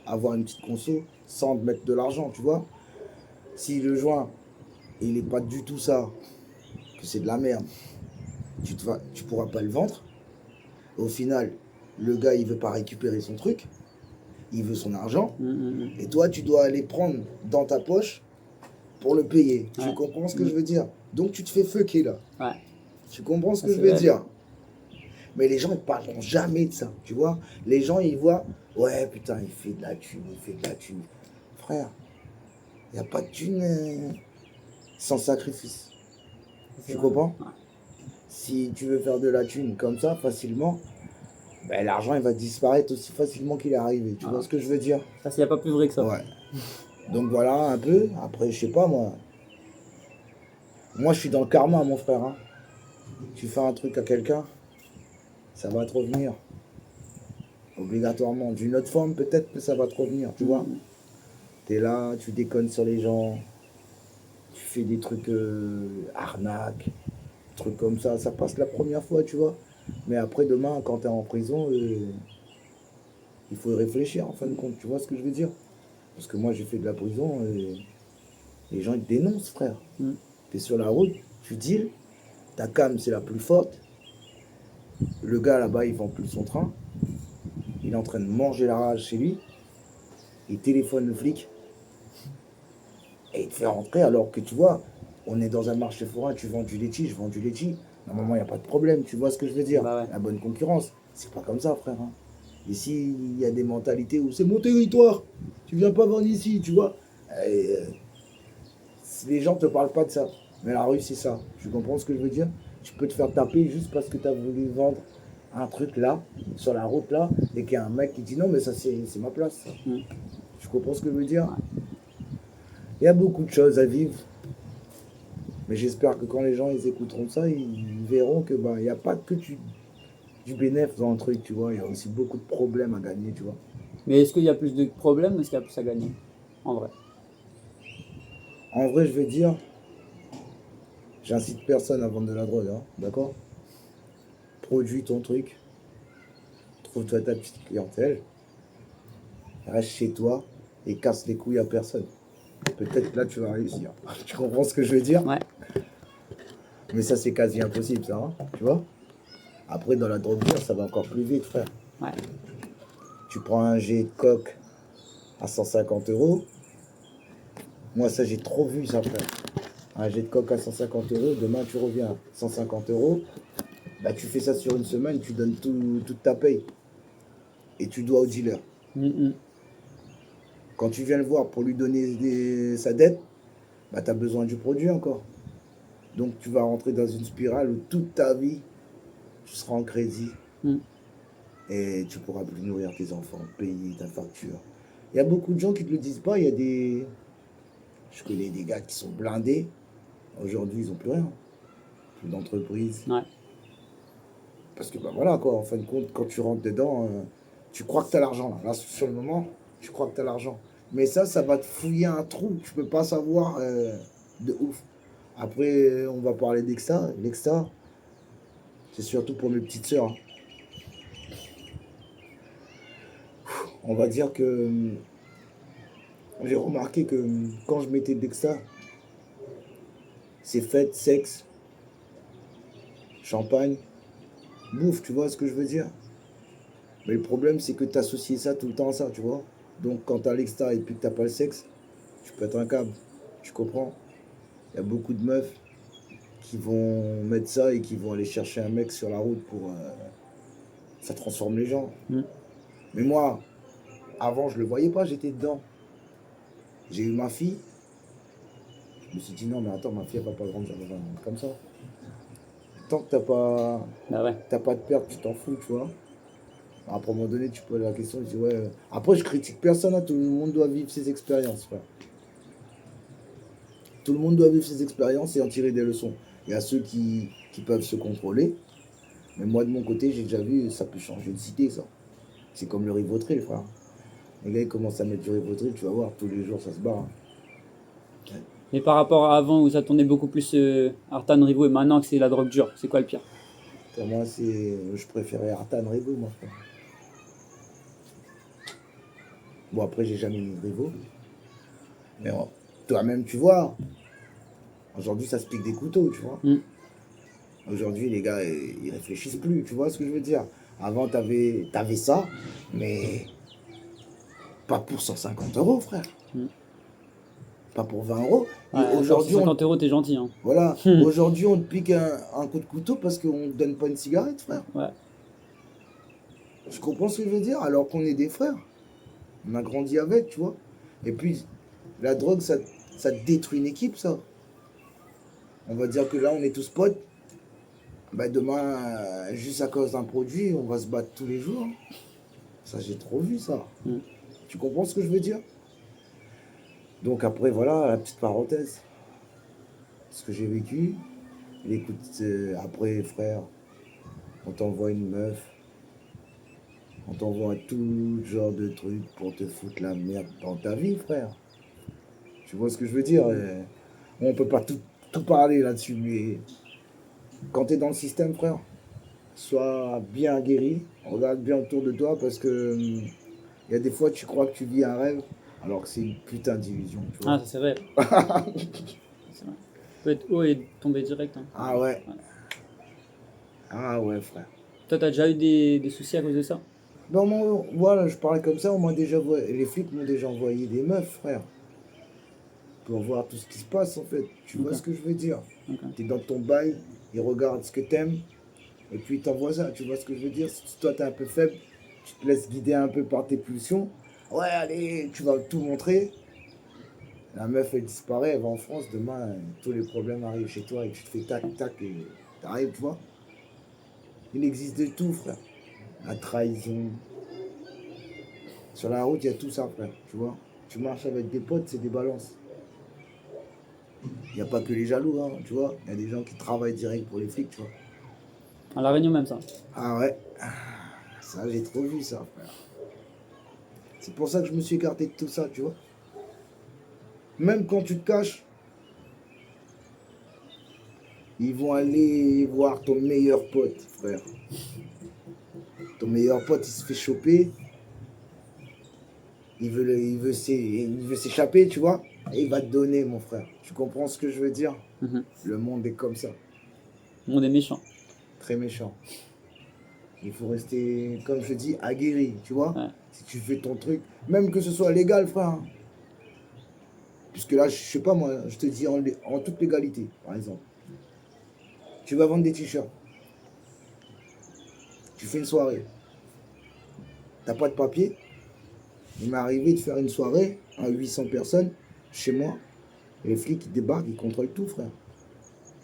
d'avoir une petite conso sans te mettre de l'argent, tu vois. Si le joint, il n'est pas du tout ça, que c'est de la merde, tu pourras pas le vendre. Au final, le gars, il veut pas récupérer son truc, il veut son argent, et toi, tu dois aller prendre dans ta poche pour le payer. Ouais. Tu comprends ce que je veux dire? Donc, tu te fais fucker, là. Ouais. Tu comprends ce que je veux dire? Mais les gens ne parleront jamais de ça, tu vois. Les gens, ils voient, ouais, putain, il fait de la thune, il fait de la thune. Frère, il n'y a pas de thune sans sacrifice. Tu comprends? Ouais. Si tu veux faire de la thune comme ça, facilement, ben, l'argent, il va disparaître aussi facilement qu'il est arrivé. Tu vois ce que je veux dire? Ça, il n'y a pas plus vrai que ça. Ouais. Donc voilà, un peu. Après, je sais pas, moi. Moi, je suis dans le karma, mon frère. Hein. Tu fais un truc à quelqu'un, ça va te revenir. Obligatoirement. D'une autre forme, peut-être que ça va te revenir, tu vois. T'es là, tu déconnes sur les gens, tu fais des trucs arnaques, trucs comme ça passe la première fois, tu vois. Mais après, demain, quand t'es en prison, il faut y réfléchir en fin de compte, tu vois ce que je veux dire? Parce que moi j'ai fait de la prison et les gens ils te dénoncent, frère. Mm. T'es sur la route, tu deals, ta cam c'est la plus forte, le gars là-bas il vend plus son train, il est en train de manger la rage chez lui, il téléphone le flic et il te fait rentrer alors que tu vois, on est dans un marché forain, tu vends du litchi, je vends du litchi, normalement il n'y a pas de problème, tu vois ce que je veux dire? Bah ouais. La bonne concurrence, c'est pas comme ça, frère. Hein. Ici, il y a des mentalités où c'est mon territoire, tu viens pas vendre ici, tu vois. Et, les gens te parlent pas de ça. Mais la rue, c'est ça. Tu comprends ce que je veux dire? Tu peux te faire taper juste parce que tu as voulu vendre un truc là, sur la route là, et qu'il y a un mec qui dit non, mais ça, c'est ma place. Ça. Mm. Tu comprends ce que je veux dire? Il y a beaucoup de choses à vivre. Mais j'espère que quand les gens ils écouteront ça, ils verront que bah, il n'y a pas que du bénéfice dans le truc, tu vois. Il y a aussi beaucoup de problèmes à gagner, tu vois. Mais est-ce qu'il y a plus de problèmes ou est-ce qu'il y a plus à gagner? En vrai. En vrai, je vais dire, j'incite personne à vendre de la drogue, hein, d'accord? Produis ton truc, trouve-toi ta petite clientèle, reste chez toi et casse les couilles à personne. Peut-être là tu vas réussir. Tu comprends ce que je veux dire? Ouais. Mais ça c'est quasi impossible ça, hein, tu vois? Après dans la drogue dure, ça va encore plus vite, frère. Ouais. Tu prends un jet de coke à 150 euros. Moi ça j'ai trop vu ça, frère. Un jet de coke à 150 euros, demain tu reviens à 150 euros. Bah tu fais ça sur une semaine, tu donnes toute ta paye. Et tu dois au dealer. Mm-mm. Quand tu viens le voir pour lui donner sa dette, bah, tu as besoin du produit encore. Donc tu vas rentrer dans une spirale où toute ta vie, tu seras en crédit Mm. et tu pourras plus nourrir tes enfants, payer ta facture. Il y a beaucoup de gens qui ne te le disent pas. Il y a des... Je connais des gars qui sont blindés. Aujourd'hui, ils n'ont plus rien. Plus d'entreprise. Ouais. Parce que bah voilà quoi, en fin de compte, quand tu rentres dedans, tu crois que tu as l'argent. Là, sur le moment, tu crois que tu as l'argent. Mais ça va te fouiller un trou. Tu peux pas savoir de ouf. Après, on va parler d'Exta. L'Exta, c'est surtout pour mes petites sœurs. Hein. On va dire que j'ai remarqué que quand je mettais de l'Exta, c'est fête, sexe, champagne, bouffe, tu vois ce que je veux dire? Mais le problème, c'est que tu associes ça tout le temps à ça, tu vois? Donc quand tu as l'Exta et puis que tu n'as pas le sexe, tu pètes un câble. Tu comprends? Il y a beaucoup de meufs qui vont mettre ça et qui vont aller chercher un mec sur la route pour... ça transforme les gens. Mm. Mais moi, avant, je le voyais pas, j'étais dedans. J'ai eu ma fille. Je me suis dit, non, mais attends, ma fille, elle va pas grandir dans un monde comme ça. Tant que Bah ouais. t'as pas de perte, tu t'en fous, tu vois. Après, à un moment donné, tu poses la question, je dis, ouais... Après, je critique personne, hein, tout le monde doit vivre ses expériences, frère. Tout le monde doit vivre ses expériences et en tirer des leçons. Il y a ceux qui peuvent se contrôler. Mais moi, de mon côté, j'ai déjà vu, ça peut changer de cité, ça. C'est comme le Rivotril, frère. Les gars, ils commencent à mettre du Rivotril, tu vas voir, tous les jours, ça se barre. Hein. Mais par rapport à avant où ça tournait beaucoup plus Artan Rivo et maintenant que c'est la drogue dure, c'est quoi le pire? Pour moi, je préférais Artan Rivo, moi, frère. Bon, après, j'ai jamais mis de Rivo. Mais toi-même, tu vois, aujourd'hui, ça se pique des couteaux, tu vois. Mm. Aujourd'hui, les gars, ils réfléchissent plus, tu vois ce que je veux dire. Avant, t'avais ça, mais pas pour 150 euros, frère. Mm. Pas pour 20 euros. Ouais, Aujourd'hui, 50 euros, t'es gentil. Hein. voilà. Aujourd'hui, on te pique un coup de couteau parce qu'on ne te donne pas une cigarette, frère. Ouais. Je comprends ce que je veux dire, alors qu'on est des frères. On a grandi avec, tu vois. Et puis, la drogue, ça détruit une équipe, ça. On va dire que là, on est tous potes. Bah, demain, juste à cause d'un produit, on va se battre tous les jours. Ça, j'ai trop vu ça. Mm. Tu comprends ce que je veux dire? Donc après, voilà, la petite parenthèse. Ce que j'ai vécu. Écoute, après, frère, on t'envoie une meuf. On t'envoie tout genre de trucs pour te foutre la merde dans ta vie, frère. Tu vois ce que je veux dire? On peut pas tout parler là-dessus, mais quand tu es dans le système, frère, sois bien guéri, regarde bien autour de toi parce que Il y a des fois, tu crois que tu vis un rêve, alors que c'est une putain d'illusion, tu vois. Ah, ça c'est vrai. C'est vrai. Tu peux être haut et tomber direct. Hein. Ah ouais. Ah ouais, frère. Toi, t'as déjà eu des soucis à cause de ça? Non, moi, voilà, je parlais comme ça, les flics m'ont déjà envoyé des meufs, frère. Pour voir tout ce qui se passe, en fait. Tu vois Ok. ce que je veux dire? Ok. T'es dans ton bail, ils regardent ce que t'aimes, et puis ils t'envoient ça, tu vois ce que je veux dire? Si toi, t'es un peu faible, tu te laisses guider un peu par tes pulsions. Ouais, allez, tu vas tout montrer. La meuf, elle disparaît, elle va en France, demain, tous les problèmes arrivent chez toi, et tu te fais tac, tac, et t'arrives, tu vois? Il existe de tout, frère. La trahison. Sur la route, il y a tout ça, frère, tu vois? Tu marches avec des potes, c'est des balances. Il n'y a pas que les jaloux, hein, tu vois. Il y a des gens qui travaillent direct pour les flics, tu vois. À La Réunion même ça. Ah ouais, ça j'ai trop vu ça, frère. C'est pour ça que je me suis écarté de tout ça, tu vois. Même quand tu te caches, ils vont aller voir ton meilleur pote, frère. Ton meilleur pote, il se fait choper. Il veut s'échapper, tu vois. Et il va te donner, mon frère. Tu comprends ce que je veux dire? Le monde est comme ça. Le monde est méchant. Très méchant. Il faut rester, comme je dis, aguerri, tu vois. Ouais. Si tu fais ton truc, même que ce soit légal, frère. Puisque là, je sais pas moi, je te dis en toute légalité, par exemple. Tu vas vendre des t-shirts. Tu fais une soirée. T'as pas de papier. Il m'est arrivé de faire une soirée à 800 personnes chez moi. Et les flics, ils débarquent, ils contrôlent tout, frère.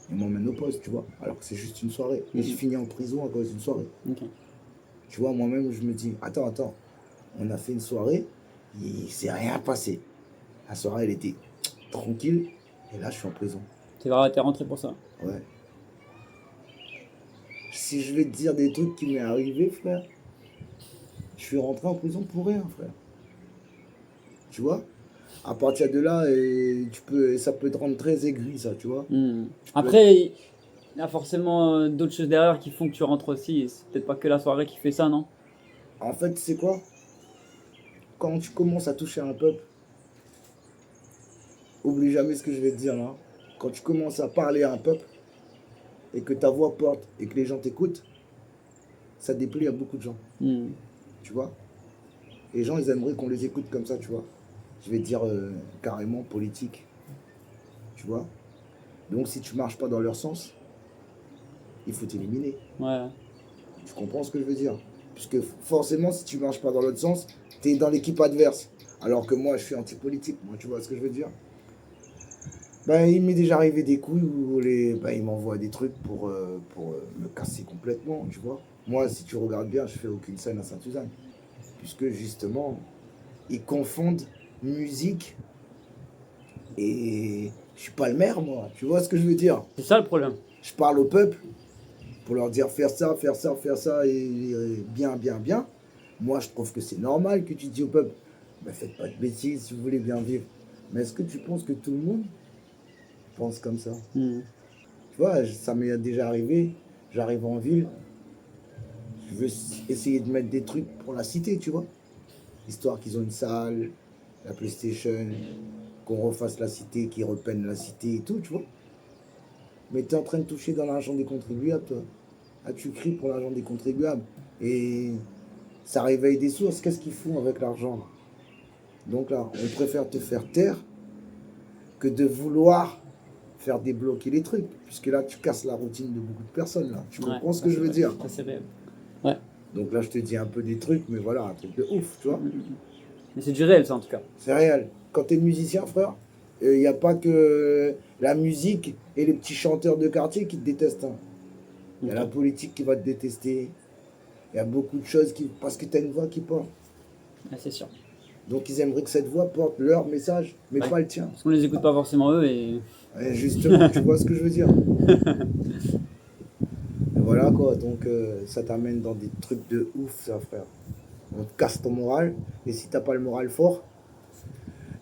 Ils m'emmènent au poste, tu vois. Alors que c'est juste une soirée. Et j'ai fini en prison à cause d'une soirée. Ok. Tu vois, moi-même, je me dis, attends. On a fait une soirée, il s'est rien passé. La soirée, elle était tranquille. Et là, je suis en prison. T'es rentré pour ça. Ouais. Si je vais te dire des trucs qui m'est arrivé, frère, je suis rentré en prison pour rien, frère. Tu vois? À partir de là, ça peut te rendre très aigri, ça, tu vois? Après, il y a forcément d'autres choses derrière qui font que tu rentres aussi. C'est peut-être pas que la soirée qui fait ça, non? En fait, c'est quoi? Quand tu commences à toucher un peuple, oublie jamais ce que je vais te dire là. Quand tu commences à parler à un peuple et que ta voix porte et que les gens t'écoutent, ça déplaît à beaucoup de gens. Tu vois? Les gens, ils aimeraient qu'on les écoute comme ça, tu vois? Je vais te dire carrément politique. Tu vois? Donc, si tu marches pas dans leur sens, il faut t'éliminer. Ouais. Tu comprends ce que je veux dire? Puisque forcément, si tu marches pas dans l'autre sens, tu es dans l'équipe adverse. Alors que moi, je suis anti-politique. Moi, tu vois ce que je veux dire? Ben, il m'est déjà arrivé des couilles où ils m'envoient des trucs pour me casser complètement, tu vois? Moi, si tu regardes bien, je fais aucune scène à Sainte-Suzanne. Puisque justement, ils confondent musique et je suis pas le maire, moi. Tu vois ce que je veux dire? C'est ça le problème. Je parle au peuple pour leur dire faire ça, et bien. Moi, je trouve que c'est normal que tu dis au peuple, ben, faites pas de bêtises si vous voulez bien vivre. Mais est-ce que tu penses que tout le monde pense comme ça? Tu vois, ça m'est déjà arrivé. J'arrive en ville, je veux essayer de mettre des trucs pour la cité, tu vois. Histoire qu'ils ont une salle, la PlayStation, qu'on refasse la cité, qu'ils repeignent la cité et tout, tu vois. Mais tu es en train de toucher dans l'argent des contribuables, toi. Ah, tu cries pour l'argent des contribuables. Et ça réveille des sources. Qu'est-ce qu'ils font avec l'argent? Donc là, on préfère te faire taire que de vouloir faire débloquer les trucs. Puisque là, tu casses la routine de beaucoup de personnes. Là. Tu comprends ce que je veux dire? Ça, c'est réel. Ouais. Donc là, je te dis un peu des trucs, mais voilà, un truc de ouf, tu vois. Mais c'est du réel, ça, en tout cas. C'est réel. Quand tu es musicien, frère, il n'y a pas que la musique et les petits chanteurs de quartier qui te détestent. Hein. Il y a la politique qui va te détester. Il y a beaucoup de choses parce que tu as une voix qui porte. Ouais, c'est sûr. Donc ils aimeraient que cette voix porte leur message, mais pas le tien. Parce qu'on les écoute pas forcément eux et justement, tu vois ce que je veux dire? Et voilà quoi, donc ça t'amène dans des trucs de ouf, ça, frère. On te casse ton moral, et si t'as pas le moral fort,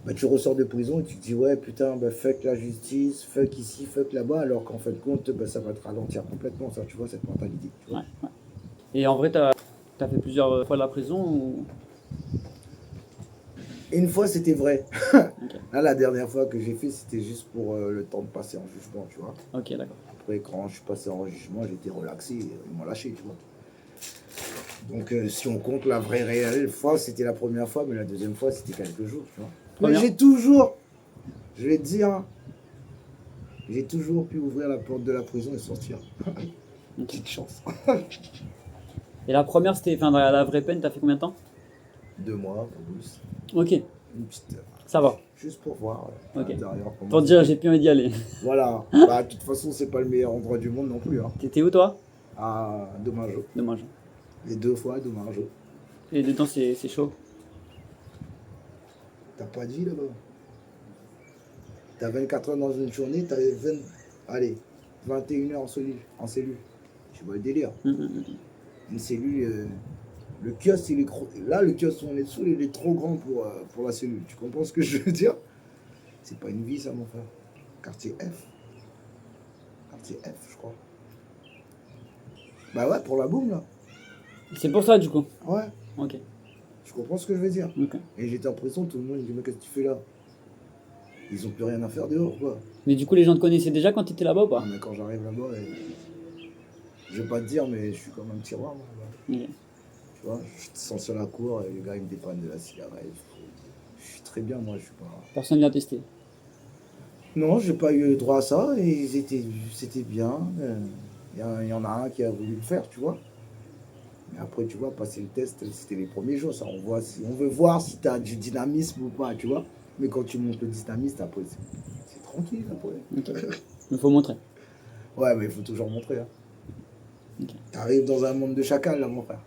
bah, tu ressors de prison et tu te dis ouais putain, bah, fuck la justice, fuck ici, fuck là-bas, alors qu'en fin de compte, bah, ça va te ralentir complètement, ça, tu vois, cette mentalité. Tu vois. Ouais. Et en vrai, t'as fait plusieurs fois de la prison ou... Une fois, c'était vrai. Là, la dernière fois que j'ai fait, c'était juste pour le temps de passer en jugement, tu vois. Ok, d'accord. Après, quand je suis passé en jugement, j'étais relaxé, ils m'ont lâché, tu vois. Donc, si on compte la vraie réelle fois, c'était la première fois, mais la deuxième fois, c'était quelques jours, tu vois. Mais Première- j'ai toujours, je vais te dire, hein, j'ai toujours pu ouvrir la porte de la prison et sortir. Ok. Petite chance. Et la première, c'était, enfin, la vraie peine, t'as fait combien de temps? 2 mois, pas plus. Ok, Une petite, ça va. juste pour voir à Ok. l'intérieur comment Pour te dire, c'était. j'ai plus envie d'y aller. Voilà. Bah, de toute façon, c'est pas le meilleur endroit du monde non plus. Hein. T'étais où, toi? Ah, dommage. Dommage. Les 2 fois, dommage. Et dedans, c'est chaud. T'as pas dit là-bas. T'as 24 heures dans une journée, t'as 21 heures en cellule. Tu vois le délire. Une cellule, le kiosque, il est gros. Là, le kiosque où on est dessous, il est trop grand pour la cellule. Tu comprends ce que je veux dire? C'est pas une vie, ça, mon frère. Quartier F. Quartier F, je crois. Bah ouais, pour la boum, là. C'est pour ça, du coup. Ouais, Ok. je comprends ce que je veux dire. Ok. Et j'étais en prison, tout le monde me dit, mais qu'est-ce que tu fais là? Ils ont plus rien à faire dehors, quoi. Mais du coup, les gens te connaissaient déjà quand t'étais là-bas ou pas? Ah, mais quand j'arrive là-bas, je vais pas te dire, mais je suis comme un petit roi, moi, là-bas. Ok. Tu vois, je sens sur la cour et les gars, ils me dépannent de la cigarette. Je suis très bien, moi, je suis pas... Personne vient tester. Non, j'ai pas eu droit à ça et c'était bien. Il y en a un qui a voulu le faire, tu vois. Mais après, tu vois, passer le test, c'était les premiers jours, ça. On veut voir si tu as du dynamisme ou pas, tu vois. Mais quand tu montes le dynamisme, après, c'est tranquille, après. Ok. Il faut montrer. Ouais, mais il faut toujours montrer. Hein. Ok. Tu arrives dans un monde de chacal, là, mon frère.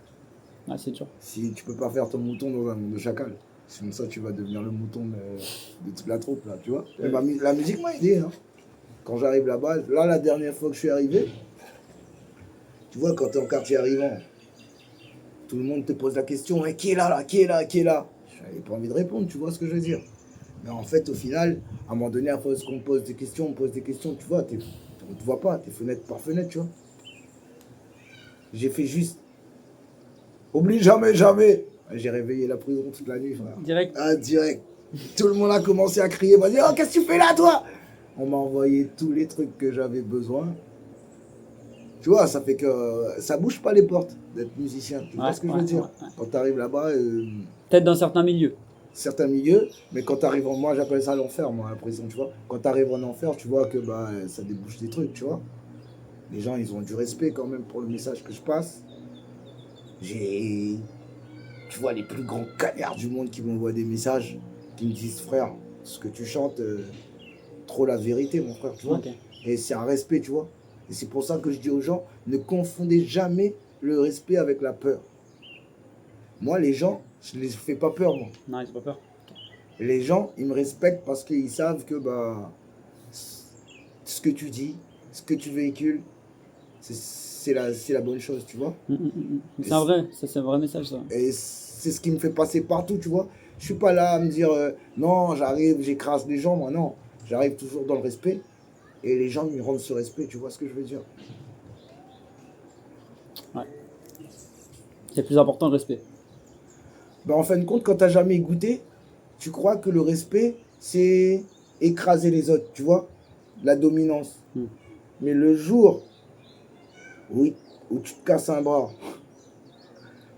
Ah, c'est dur. Si tu peux pas faire ton mouton dans un monde de chacal, sinon ça, tu vas devenir le mouton de toute la troupe, là, tu vois. Et bah, la musique m'a aidé, hein. Quand j'arrive là-bas, là, la dernière fois que je suis arrivé, tu vois, quand tu es en quartier arrivant, tout le monde te pose la question, mais qui est là, là, qui est là, qui est là? J'avais pas envie de répondre, tu vois ce que je veux dire. Mais en fait, au final, à un moment donné, à force qu'on pose des questions, on pose des questions, tu vois, on te voit pas, t'es fenêtre par fenêtre, tu vois. J'ai fait juste, oublie jamais, jamais. J'ai réveillé la prison toute la nuit, frère. Direct. Ah, direct. Tout le monde a commencé à crier, m'a dit, oh, qu'est-ce que tu fais là, toi? On m'a envoyé tous les trucs que j'avais besoin. Tu vois, ça fait que ça bouge pas les portes d'être musicien. Tu vois ce que je veux dire? Ouais. Quand tu arrives là-bas, Peut-être dans certains milieux. certains milieux, mais quand tu arrives en... Moi, j'appelle ça l'enfer, moi, la prison, tu vois. Quand tu arrives en enfer, tu vois que bah, ça débouche des trucs, tu vois. Les gens, ils ont du respect quand même pour le message que je passe. J'ai... Tu vois, les plus grands cagnards du monde qui m'envoient des messages, qui me disent, frère, ce que tu chantes, trop la vérité, mon frère, tu vois. Ok. Et c'est un respect, tu vois. Et c'est pour ça que je dis aux gens, ne confondez jamais le respect avec la peur. Moi, les gens, je ne les fais pas peur, moi. Non, ils ont pas peur. Les gens, ils me respectent parce qu'ils savent que bah, ce que tu dis, ce que tu véhicules, c'est la bonne chose, tu vois. C'est un vrai, ça, c'est un vrai message, ça. Et c'est ce qui me fait passer partout, tu vois. Je suis pas là à me dire, non, j'arrive, j'écrase les gens, moi, non. J'arrive toujours dans le respect. Et les gens me rendent ce respect, tu vois ce que je veux dire. Ouais. C'est plus important le respect. Ben, en fin de compte, quand tu n'as jamais goûté, tu crois que le respect, c'est écraser les autres, tu vois, la dominance. Mais le jour où tu te casses un bras,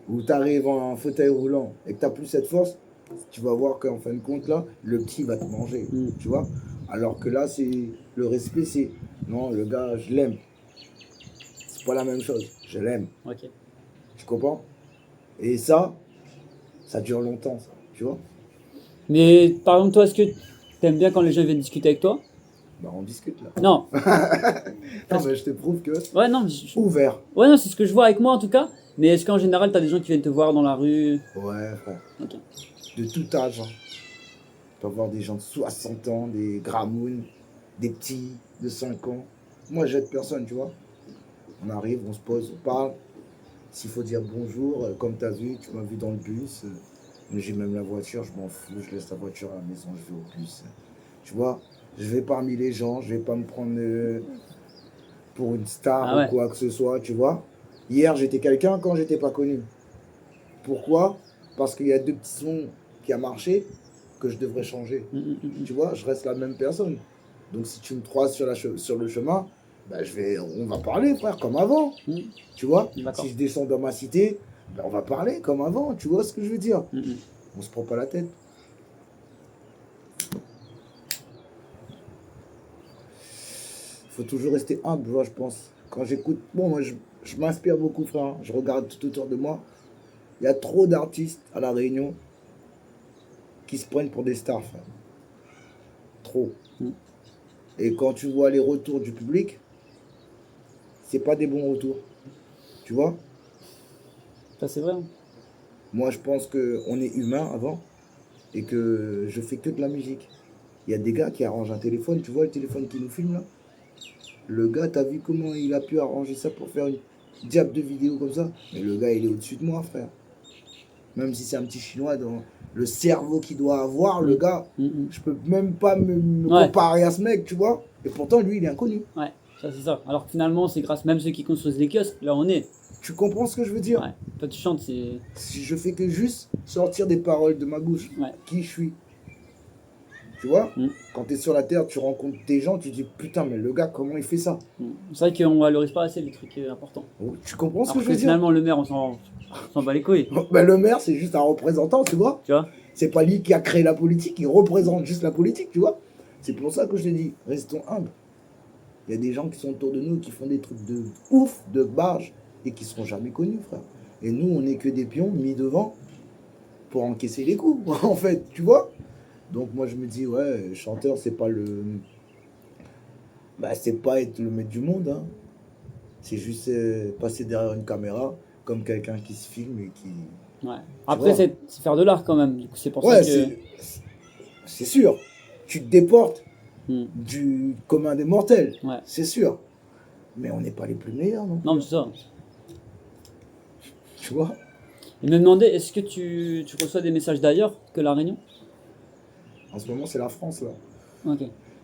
où tu arrives en fauteuil roulant et que tu n'as plus cette force, tu vas voir qu'en fin de compte, là, le petit va te manger, tu vois. Alors que là, c'est le respect, c'est non, le gars, je l'aime. C'est pas la même chose, je l'aime. Ok. Tu comprends? Et ça dure longtemps, ça, tu vois. Mais par exemple, toi, est-ce que t'aimes bien quand les gens viennent discuter avec toi? Bah, on discute là. Non. Non, mais je te prouve que Ouais, non. ouvert. Ouais, non, c'est ce que je vois avec moi en tout cas. Mais est-ce qu'en général, t'as des gens qui viennent te voir dans la rue? Ouais, frère. Ok. De tout âge. Hein. Tu peux avoir des gens de 60 ans, des gramounes, des petits de 5 ans. Moi, j'aide personne, tu vois. On arrive, on se pose, on parle. S'il faut dire bonjour, comme tu as vu, tu m'as vu dans le bus. J'ai même la voiture, je m'en fous, je laisse la voiture à la maison, je vais au bus. Tu vois, je vais parmi les gens, je vais pas me prendre pour une star ou quoi que ce soit, tu vois. Hier, j'étais quelqu'un quand j'étais pas connu. Pourquoi? Parce qu'il y a 2 petits sons qui a marché que je devrais changer. Mm. Tu vois, je reste la même personne. Donc si tu me croises sur le chemin, bah, on va parler, frère, comme avant. Tu vois, D'accord. si je descends dans ma cité, bah, on va parler comme avant. Tu vois ce que je veux dire? On se prend pas la tête. Faut toujours rester humble, moi, je pense. Quand j'écoute, bon, moi, je m'inspire beaucoup, frère. Je regarde tout autour de moi. Il y a trop d'artistes à La Réunion qui se prennent pour des stars, frère. Trop. Et quand tu vois les retours du public, c'est pas des bons retours. Tu vois? Ça, c'est vrai. Moi, je pense qu'on est humain avant et que je fais que de la musique. Il y a des gars qui arrangent un téléphone. Tu vois le téléphone qui nous filme là? Le gars, t'as vu comment il a pu arranger ça pour faire une diable de vidéo comme ça? Mais le gars, il est au-dessus de moi, frère. Même si c'est un petit chinois dans le cerveau qu'il doit avoir, le gars, je peux même pas me comparer à ce mec, tu vois? Et pourtant, lui, il est inconnu. Ouais, ça c'est ça. Alors que finalement, c'est grâce même ceux qui construisent les kiosques, là on est. Tu comprends ce que je veux dire? Ouais. Toi tu chantes, c'est... Si je fais que juste sortir des paroles de ma bouche, qui je suis. Tu vois? Quand tu es sur la terre, tu rencontres des gens, tu dis putain, mais le gars, comment il fait ça? C'est vrai qu'on valorise pas assez les trucs importants. Tu comprends ce que alors je veux dire? Finalement, le maire, on s'en bat les couilles. Ben, le maire, c'est juste un représentant, tu vois? Tu vois? C'est pas lui qui a créé la politique, il représente juste la politique, tu vois? C'est pour ça que je te dis, restons humbles. Il y a des gens qui sont autour de nous qui font des trucs de ouf, de barge, et qui seront jamais connus, frère. Et nous, on n'est que des pions mis devant pour encaisser les coups, en fait, tu vois? Donc moi, je me dis, ouais, chanteur, c'est pas le... Bah, c'est pas être le maître du monde, hein. C'est juste passer derrière une caméra, comme quelqu'un qui se filme et qui... Ouais. Après, c'est faire de l'art quand même. Du coup, c'est pour ça que... c'est sûr. Tu te déportes du commun des mortels. Ouais. C'est sûr. Mais on n'est pas les plus meilleurs, non? Non, mais c'est ça. Tu vois? Il me demandait, est-ce que tu reçois des messages d'ailleurs que La Réunion? En ce moment, c'est la France, là. Ok.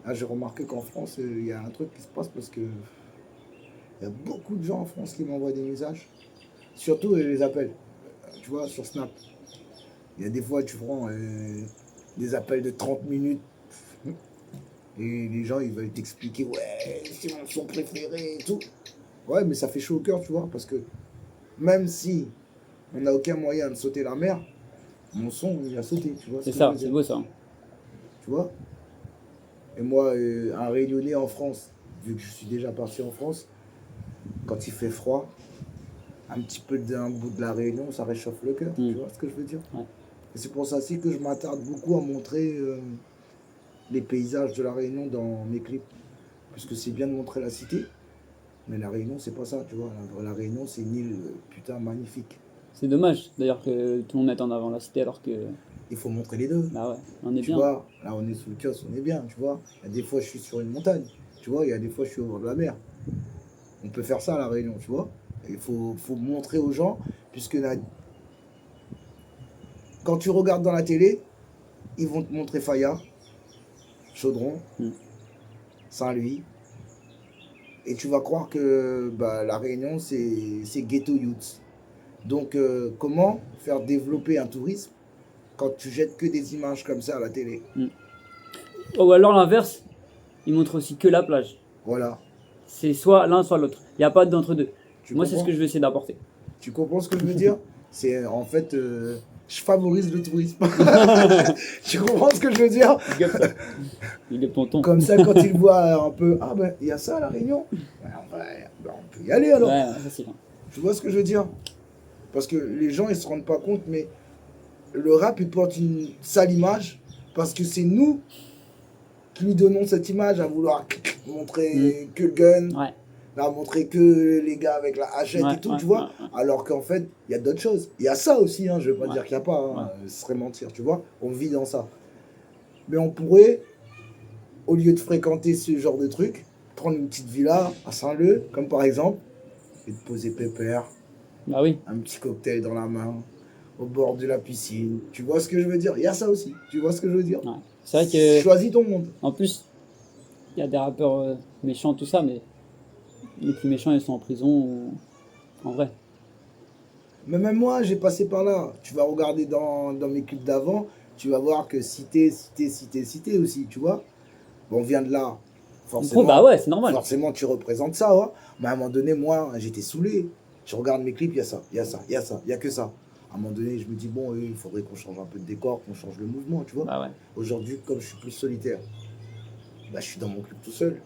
Là, j'ai remarqué qu'en France, il y a un truc qui se passe parce que il y a beaucoup de gens en France qui m'envoient des messages. Surtout les appels. Tu vois, sur Snap. Il y a des fois, tu prends des appels de 30 minutes. Et les gens, ils veulent t'expliquer, ouais, c'est mon son préféré et tout. Ouais, mais ça fait chaud au cœur, tu vois, parce que même si on n'a aucun moyen de sauter la mer, mon son, il a sauté, tu vois. C'est ça, c'est beau ça. Tu vois? Et moi, un Réunionnais en France, vu que je suis déjà parti en France, quand il fait froid, un petit peu d'un bout de la Réunion, ça réchauffe le cœur. Tu vois ce que je veux dire? Ouais. Et c'est pour ça aussi que je m'attarde beaucoup à montrer les paysages de la Réunion dans mes clips. Puisque c'est bien de montrer la cité, mais la Réunion, c'est pas ça, tu vois. La Réunion, c'est une île, putain, magnifique. C'est dommage, d'ailleurs, que tout le monde mette en avant la cité, alors que... Il faut montrer les deux. Bah ouais, on est tu bien. Tu vois, là, on est sous le kiosque, on est bien, tu vois. Il y a des fois, je suis sur une montagne, tu vois. Il y a des fois, je suis au bord de la mer. On peut faire ça à la Réunion, tu vois. Il faut montrer aux gens, puisque quand tu regardes dans la télé, ils vont te montrer Faya, Chaudron, Saint-Louis. Et tu vas croire que bah, la Réunion, c'est ghetto youth. Donc, comment faire développer un tourisme quand tu jettes que des images comme ça à la télé? Ou alors l'inverse, ils montrent aussi que la plage. Voilà. C'est soit l'un, soit l'autre. Il n'y a pas d'entre-deux. Moi, c'est ce que je vais essayer d'apporter. Tu comprends ce que je veux dire? C'est en fait, je favorise le tourisme. Tu comprends ce que je veux dire? Il est tonton. Comme ça, quand ils voient un peu, ah ben, il y a ça à La Réunion, ben, on peut y aller alors. Ouais, facile. Tu vois ce que je veux dire? Parce que les gens, ils se rendent pas compte, mais le rap, il porte une sale image parce que c'est nous qui lui donnons cette image à vouloir montrer que le gun, à montrer que les gars avec la hachette et tout, tu vois. Alors qu'en fait, il y a d'autres choses. Il y a ça aussi, hein, je veux pas dire qu'il n'y a pas, hein, ce serait mentir, tu vois. On vit dans ça. Mais on pourrait, au lieu de fréquenter ce genre de truc, prendre une petite villa à Saint-Leu, comme par exemple, et te poser pépère. Bah oui. Un petit cocktail dans la main, au bord de la piscine. Tu vois ce que je veux dire? Il y a ça aussi. Tu vois ce que je veux dire? Ouais. C'est vrai que... Choisis ton monde. En plus, il y a des rappeurs méchants, tout ça, mais les plus méchants, ils sont en prison ou... En vrai. Mais même moi, j'ai passé par là. Tu vas regarder dans mes clips d'avant, tu vas voir que cité aussi, tu vois. Bon, on vient de là, Du forcément. coup, bah ouais, c'est normal. Forcément, tu représentes ça, ouais. Mais à un moment donné, moi, j'étais saoulé. Je regarde mes clips, il y a ça, il y a ça, il y a ça, il y a que ça. À un moment donné, je me dis, bon, il faudrait qu'on change un peu de décor, qu'on change le mouvement, tu vois. Bah ouais. Aujourd'hui, comme je suis plus solitaire, bah, je suis dans mon club tout seul.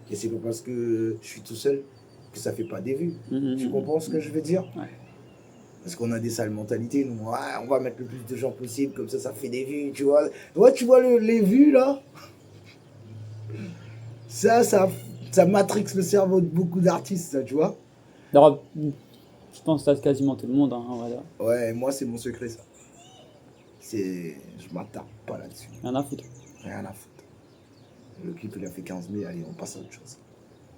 Et c'est pas parce que je suis tout seul que ça fait pas des vues. Tu comprends ce que je veux dire? Ouais. Parce qu'on a des sales mentalités, nous. Ouais, on va mettre le plus de gens possible, comme ça fait des vues, tu vois. Ouais, tu vois les vues, là? Ça matrixe le cerveau de beaucoup d'artistes, ça, tu vois. Alors, je pense que ça, c'est quasiment tout le monde, hein, on va dire. Ouais, moi, c'est mon secret, ça. Je m'attarde pas là-dessus. Rien à foutre. Rien à foutre. Le clip, il a fait 15 000, allez, on passe à autre chose.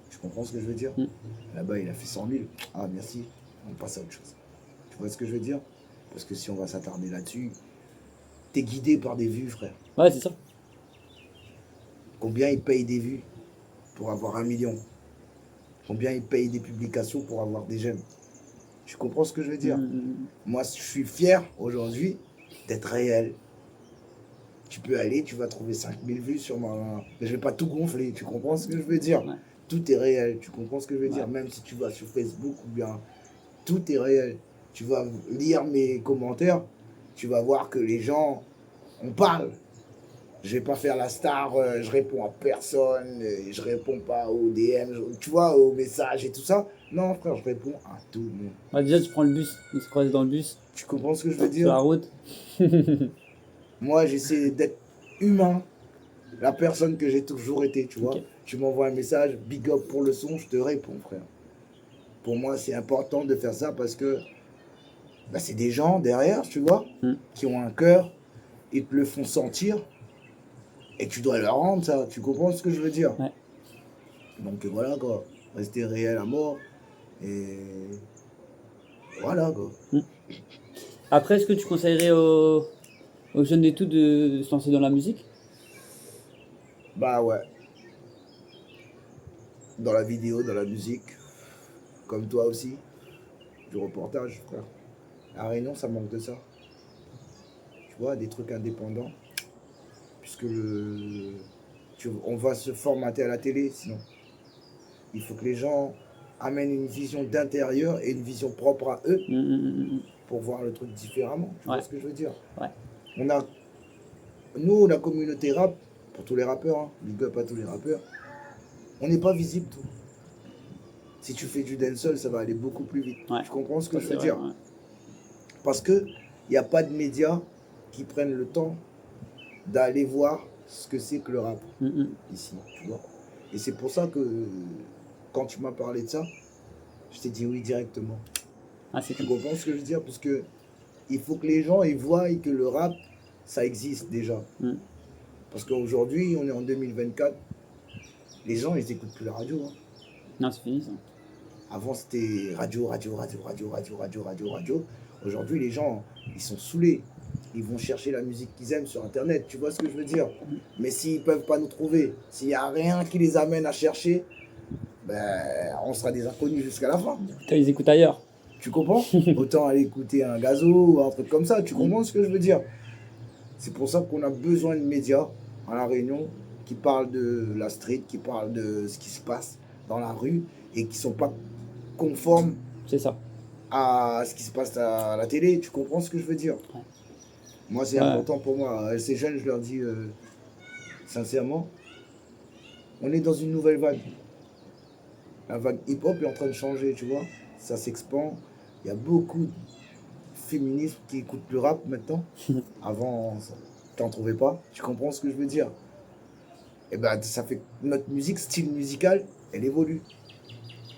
Tu comprends ce que je veux dire? Là-bas, il a fait 100 000. Ah, merci, on passe à autre chose. Tu vois ce que je veux dire? Parce que si on va s'attarder là-dessus, t'es guidé par des vues, frère. Ouais, c'est ça. Combien ils payent des vues pour avoir 1 million? Combien ils payent des publications pour avoir des j'aime? Tu comprends ce que je veux dire? Moi, je suis fier aujourd'hui d'être réel. Tu peux aller, tu vas trouver 5000 vues sur ma... Mais je vais pas tout gonfler, tu comprends ce que je veux dire? Ouais. Tout est réel, tu comprends ce que je veux dire? Ouais. Même si tu vas sur Facebook ou bien... Tout est réel. Tu vas lire mes commentaires, tu vas voir que les gens, on parle. Je vais pas faire la star, je réponds à personne, je réponds pas aux DM, tu vois, aux messages et tout ça. Non, frère, je réponds à tout le monde. Bah, déjà, tu prends le bus, on se croise dans le bus, Tu comprends ce que je veux sur la dire? route. Moi, j'essaie d'être humain, la personne que j'ai toujours été, tu vois. Ok. Tu m'envoies un message, big up pour le son, je te réponds, frère. Pour moi, c'est important de faire ça parce que bah, c'est des gens derrière, tu vois, qui ont un cœur, ils te le font sentir. Et tu dois leur rendre ça, tu comprends ce que je veux dire? Ouais. Donc voilà quoi, rester réel à mort. Et voilà quoi. Après, est-ce que tu conseillerais aux jeunes et tout de se lancer dans la musique? Bah ouais. Dans la vidéo, dans la musique, comme toi aussi, du reportage, frère. À Réunion, ça manque de ça. Tu vois, des trucs indépendants. Puisque on va se formater à la télé, sinon. Il faut que les gens amènent une vision d'intérieur et une vision propre à eux pour voir le truc différemment. Tu vois ce que je veux dire? Ouais. Nous, la communauté rap, pour tous les rappeurs, hein, big up à tous les rappeurs, on n'est pas visible tout. Si tu fais du dancehall, ça va aller beaucoup plus vite. Ouais. Tu comprends ce que Ça, je veux c'est dire? vrai, ouais. Parce qu'il n'y a pas de médias qui prennent le temps d'aller voir ce que c'est que le rap ici, tu vois. Et c'est pour ça que quand tu m'as parlé de ça, je t'ai dit oui directement. Ah, c'est Tu cool. comprends ce que je veux dire? Parce que il faut que les gens ils voient que le rap, ça existe déjà. Parce qu'aujourd'hui, on est en 2024, les gens ils écoutent plus la radio. Hein. Non, c'est fini ça. Avant c'était radio. Aujourd'hui, les gens, ils sont saoulés. Ils vont chercher la musique qu'ils aiment sur Internet. Tu vois ce que je veux dire? Mais s'ils ne peuvent pas nous trouver, s'il n'y a rien qui les amène à chercher, ben, on sera des inconnus jusqu'à la fin. Putain, ils écoutent ailleurs. Tu comprends? Autant aller écouter un gazo ou un truc comme ça. Tu comprends ce que je veux dire? C'est pour ça qu'on a besoin de médias à La Réunion qui parlent de la street, qui parlent de ce qui se passe dans la rue et qui ne sont pas conformes C'est ça. à ce qui se passe à la télé. Tu comprends ce que je veux dire? Ouais. Moi, c'est important pour moi. Ces jeunes, je leur dis sincèrement, on est dans une nouvelle vague. La vague hip-hop est en train de changer, tu vois. Ça s'expand. Il y a beaucoup de féministes qui écoutent le rap maintenant. Avant, tu n'en trouvais pas. Tu comprends ce que je veux dire? Et ben, ça fait que notre musique, style musical, elle évolue.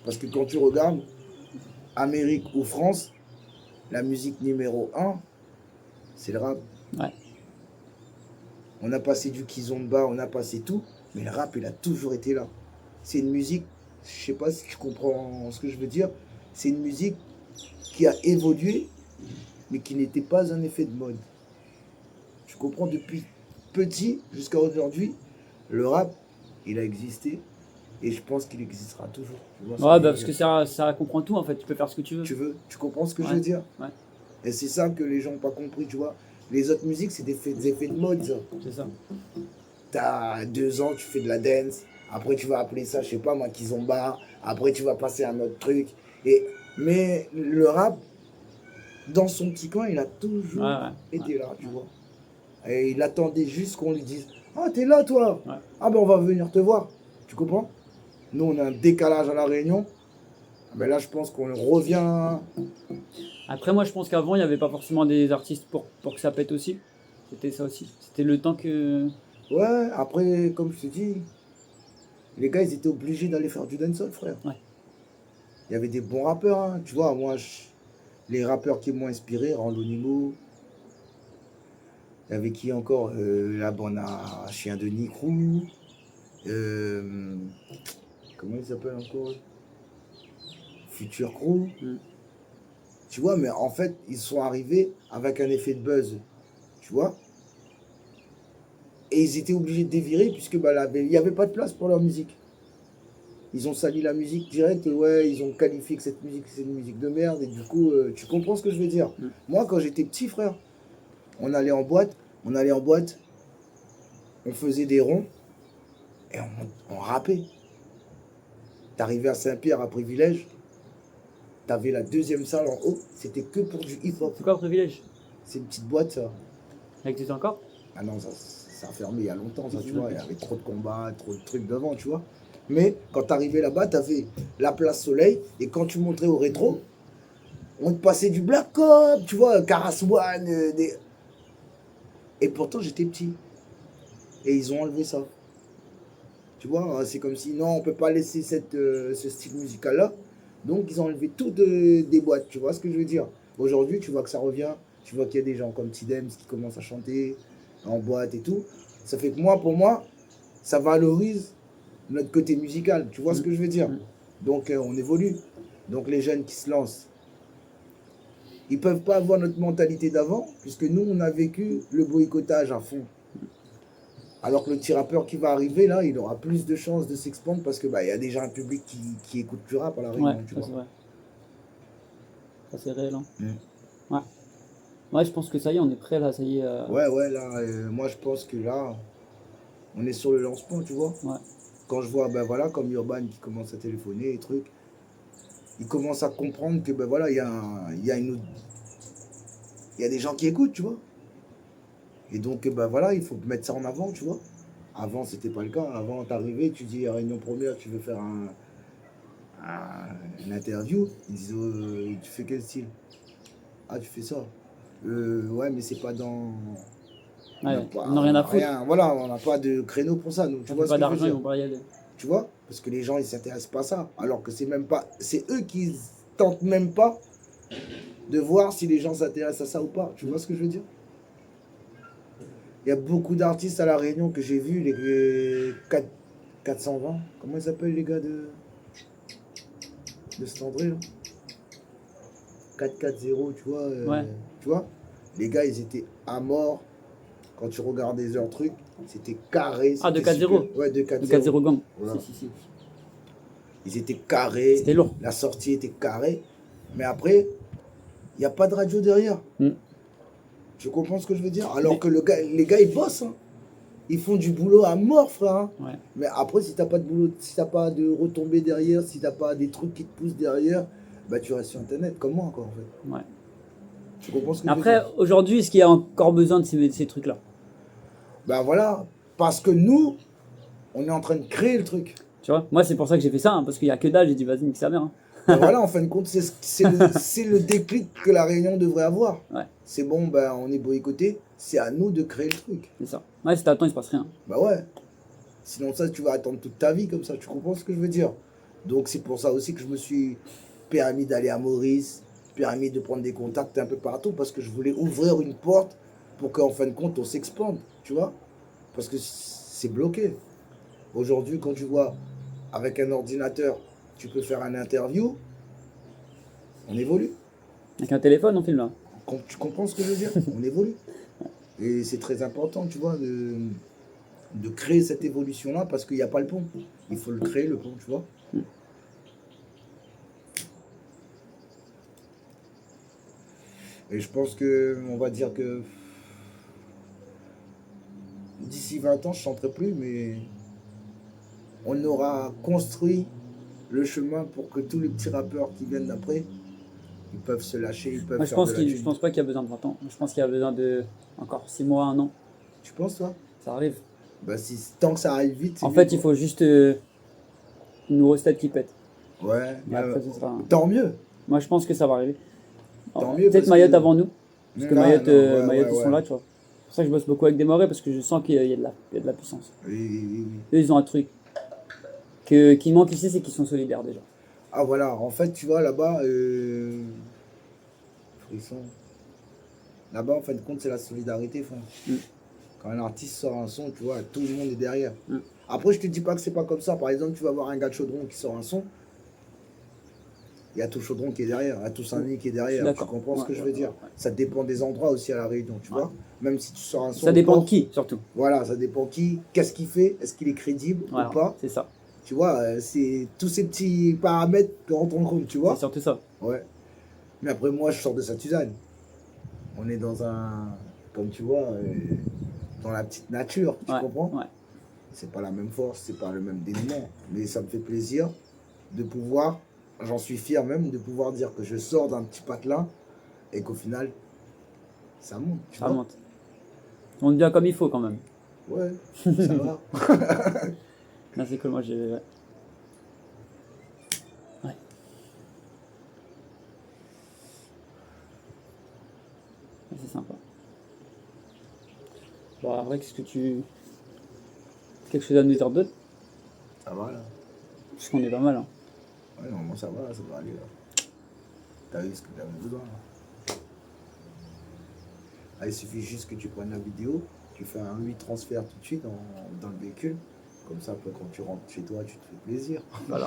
Parce que quand tu regardes Amérique ou France, la musique numéro 1, c'est le rap. Ouais. On a passé du Kizomba, on a passé tout, mais le rap, il a toujours été là. C'est une musique, je sais pas si tu comprends ce que je veux dire, c'est une musique qui a évolué, mais qui n'était pas un effet de mode. Tu comprends, depuis petit jusqu'à aujourd'hui, le rap, il a existé, et je pense qu'il existera toujours. Tu vois ce Ouais, que bah, je veux parce dire? que ça comprend tout en fait, tu peux faire ce que tu veux. Tu comprends ce que je veux dire? Ouais. Et c'est ça que les gens n'ont pas compris, tu vois. Les autres musiques, c'est des effets de mode, ça. C'est ça. T'as 2 ans, tu fais de la dance. Après, tu vas appeler ça, je sais pas moi, kizomba. Après, tu vas passer à un autre truc. Mais le rap, dans son petit coin, il a toujours été là, tu vois. Et il attendait juste qu'on lui dise ah, t'es là, toi. Ouais. Ah, ben, on va venir te voir. Tu comprends? Nous, on a un décalage à La Réunion. Ben là, je pense qu'on revient. Après, moi, je pense qu'avant, il n'y avait pas forcément des artistes pour que ça pète aussi. C'était ça aussi. C'était le temps que. Ouais, après, comme je te dis, les gars, ils étaient obligés d'aller faire du dancehall, frère. Ouais. Il y avait des bons rappeurs, hein. Tu vois, moi, les rappeurs qui m'ont inspiré, Randonimo. Il y avait qui encore là, on a Chien de Nicrou. Comment il s'appelle encore? Future Crew. Tu vois, mais en fait, ils sont arrivés avec un effet de buzz. Tu vois? Et ils étaient obligés de dévirer puisque bah, il n'y avait pas de place pour leur musique. Ils ont sali la musique direct, ouais, ils ont qualifié que cette musique, c'est une musique de merde. Et du coup, tu comprends ce que je veux dire? Moi, quand j'étais petit, frère, on allait en boîte, on faisait des ronds et on rappait. T'arrivais à Saint-Pierre, à Privilège, t'avais la deuxième salle en haut, c'était que pour du hip-hop. C'est quoi, Privilège? C'est une petite boîte, ça. Ça existe encore? Ah non, ça a fermé il y a longtemps, ça, tu vois. Il y avait trop de combats, trop de trucs devant, tu vois. Mais quand t'arrivais là-bas, t'avais la place Soleil, et quand tu montrais au rétro, on te passait du Black Cop, tu vois, Karas One, Et pourtant, j'étais petit. Et ils ont enlevé ça. Tu vois, c'est comme si, non, on peut pas laisser ce style musical-là. Donc, ils ont enlevé tout des boîtes, tu vois ce que je veux dire. Aujourd'hui, tu vois que ça revient. Tu vois qu'il y a des gens comme Tidems qui commencent à chanter en boîte et tout. Ça fait que moi, pour moi, ça valorise notre côté musical. Tu vois ce que je veux dire. Donc, on évolue. Donc, les jeunes qui se lancent, ils peuvent pas avoir notre mentalité d'avant, puisque nous, on a vécu le boycottage à fond. Alors que le petit rappeur qui va arriver, là, il aura plus de chances de s'expandre parce que bah, y a déjà un public qui écoute du rap à la Réunion, tu vois. C'est vrai. Ça, c'est réel, hein. Ouais. Ouais, je pense que ça y est, on est prêt, là, ça y est. Ouais, là, moi, je pense que là, on est sur le lancement, tu vois. Ouais. Quand je vois, ben voilà, comme Urban qui commence à téléphoner et trucs, il commence à comprendre que, ben voilà, il y a des gens qui écoutent, tu vois. Et donc, ben voilà, il faut mettre ça en avant, tu vois. Avant, c'était pas le cas. Avant, t'arrivais, tu dis à Réunion Première, tu veux faire une interview. Ils disent, tu fais quel style? Ah, tu fais ça. Ouais, mais c'est pas dans. Ouais, ils n'ont rien à foutre. Voilà, on n'a pas de créneau pour ça. Donc, tu vois pas d'argent, ils vont pas y aller. Tu vois? Parce que les gens, ils s'intéressent pas à ça. Alors que c'est même pas. C'est eux qui tentent même pas de voir si les gens s'intéressent à ça ou pas. Tu vois ce que je veux dire? Il y a beaucoup d'artistes à La Réunion que j'ai vus, les 420. Comment ils s'appellent les gars de cet André là 440, tu vois. Ouais. Tu vois? Les gars, ils étaient à mort. Quand tu regardais leurs trucs, c'était carré. Ah, de 4-0? Ouais, de 4-0. De 4-0 gang. Voilà. Si. Ils étaient carrés. C'était lourd. La sortie était carrée. Mais après, il n'y a pas de radio derrière. Tu comprends ce que je veux dire? Alors que les gars, ils bossent. Hein. Ils font du boulot à mort, frère. Hein. Ouais. Mais après, si t'as pas de boulot, si t'as pas de retombées derrière, si t'as pas des trucs qui te poussent derrière, bah tu restes sur Internet, comme moi, encore, en fait. Ouais. Tu comprends ce que je veux Après, dire? aujourd'hui, est-ce qu'il y a encore besoin de ces trucs-là? Ben voilà. Parce que nous, on est en train de créer le truc. Tu vois? Moi, c'est pour ça que j'ai fait ça, hein, parce qu'il y a que dalle, j'ai dit, vas-y, nique sa mère. Hein. Ben voilà, en fin de compte, c'est le déclic que la Réunion devrait avoir. Ouais. C'est bon, ben on est boycotté, c'est à nous de créer le truc. C'est ça. Ouais, si t'attends, il se passe rien. Bah ouais. Sinon ça, tu vas attendre toute ta vie comme ça, tu comprends ce que je veux dire? Donc c'est pour ça aussi que je me suis permis d'aller à Maurice, permis de prendre des contacts un peu partout, parce que je voulais ouvrir une porte pour qu'en fin de compte, on s'expande, tu vois? Parce que c'est bloqué. Aujourd'hui, quand tu vois, avec un ordinateur, tu peux faire une interview, on évolue. Avec un téléphone, on filme là. Tu comprends ce que je veux dire? On évolue. Et c'est très important, tu vois, de créer cette évolution-là, parce qu'il n'y a pas le pont. Il faut le créer, le pont, tu vois. Et je pense que, on va dire que 20 ans, je chanterai plus, mais on aura construit le chemin pour que tous les petits rappeurs qui viennent d'après, ils peuvent se lâcher, ils peuvent Moi, je faire pense de la je thune. pense pas qu'il y a besoin de 20 ans. Je pense qu'il y a besoin de encore 6 mois, 1 an. Tu penses, toi? Ça arrive. Bah, si, tant que ça arrive vite, c'est En mieux, fait, il quoi. faut juste une grosse tête qui pète. Ouais, Et après, ce sera... tant mieux. Moi, je pense que ça va arriver. Tant mieux, Peut-être parce Mayotte que- avant nous. Parce que Non, Mayotte, non, ouais, Mayotte, ouais, ils sont ouais. là, tu vois. C'est pour ça que je bosse beaucoup avec des Maorais, parce que je sens qu'il y a de la puissance. Oui, oui, oui, oui. Eux, ils ont un truc qui manque ici, c'est qu'ils sont solidaires déjà. Ah voilà, en fait, tu vois, là-bas, frisson. Là-bas, en fin de compte, c'est la solidarité, frère. Mm. Quand un artiste sort un son, tu vois, tout le monde est derrière. Mm. Après, je te dis pas que c'est pas comme ça. Par exemple, tu vas voir un gars de Chaudron qui sort un son, il y a tout Chaudron qui est derrière, il y a tout Saint-Denis qui est Je derrière. suis Tu d'accord. comprends ce que Ouais, je veux ouais, dire? ouais. Ça dépend des endroits aussi à la Réunion, tu Ouais. vois. Même si tu sors un son. Ça au dépend de port, qui, surtout. Voilà, ça dépend qui, qu'est-ce qu'il fait, est-ce qu'il est crédible Voilà, ou pas. c'est ça. Tu vois, c'est tous ces petits paramètres qui rentrent en compte, tu vois. C'est surtout ça. Ouais. Mais après, moi, je sors de Saint-Suzanne. On est dans un. Comme tu vois, dans la petite nature, tu Ouais, comprends? ouais. C'est pas la même force, c'est pas le même dénouement. Mais ça me fait plaisir de pouvoir, j'en suis fier même, de pouvoir dire que je sors d'un petit patelin et qu'au final, ça monte. Tu Ça vois. monte. On te bien comme il faut quand même. Ouais, ça va. Là, c'est cool, moi j'ai. Ouais. Ouais. C'est sympa. Bon, après, qu'est-ce que tu. Quelque chose à nous dire d'autre? Ça va là. Parce qu'on est pas mal. Hein. Ouais, normalement, ça va, ça va aller là. T'as eu ce que t'avais besoin là. Ah, il suffit juste que tu prennes la vidéo, tu fais un 8 transfert tout de suite dans le véhicule. Comme ça, après, quand tu rentres chez toi, tu te fais plaisir. Voilà.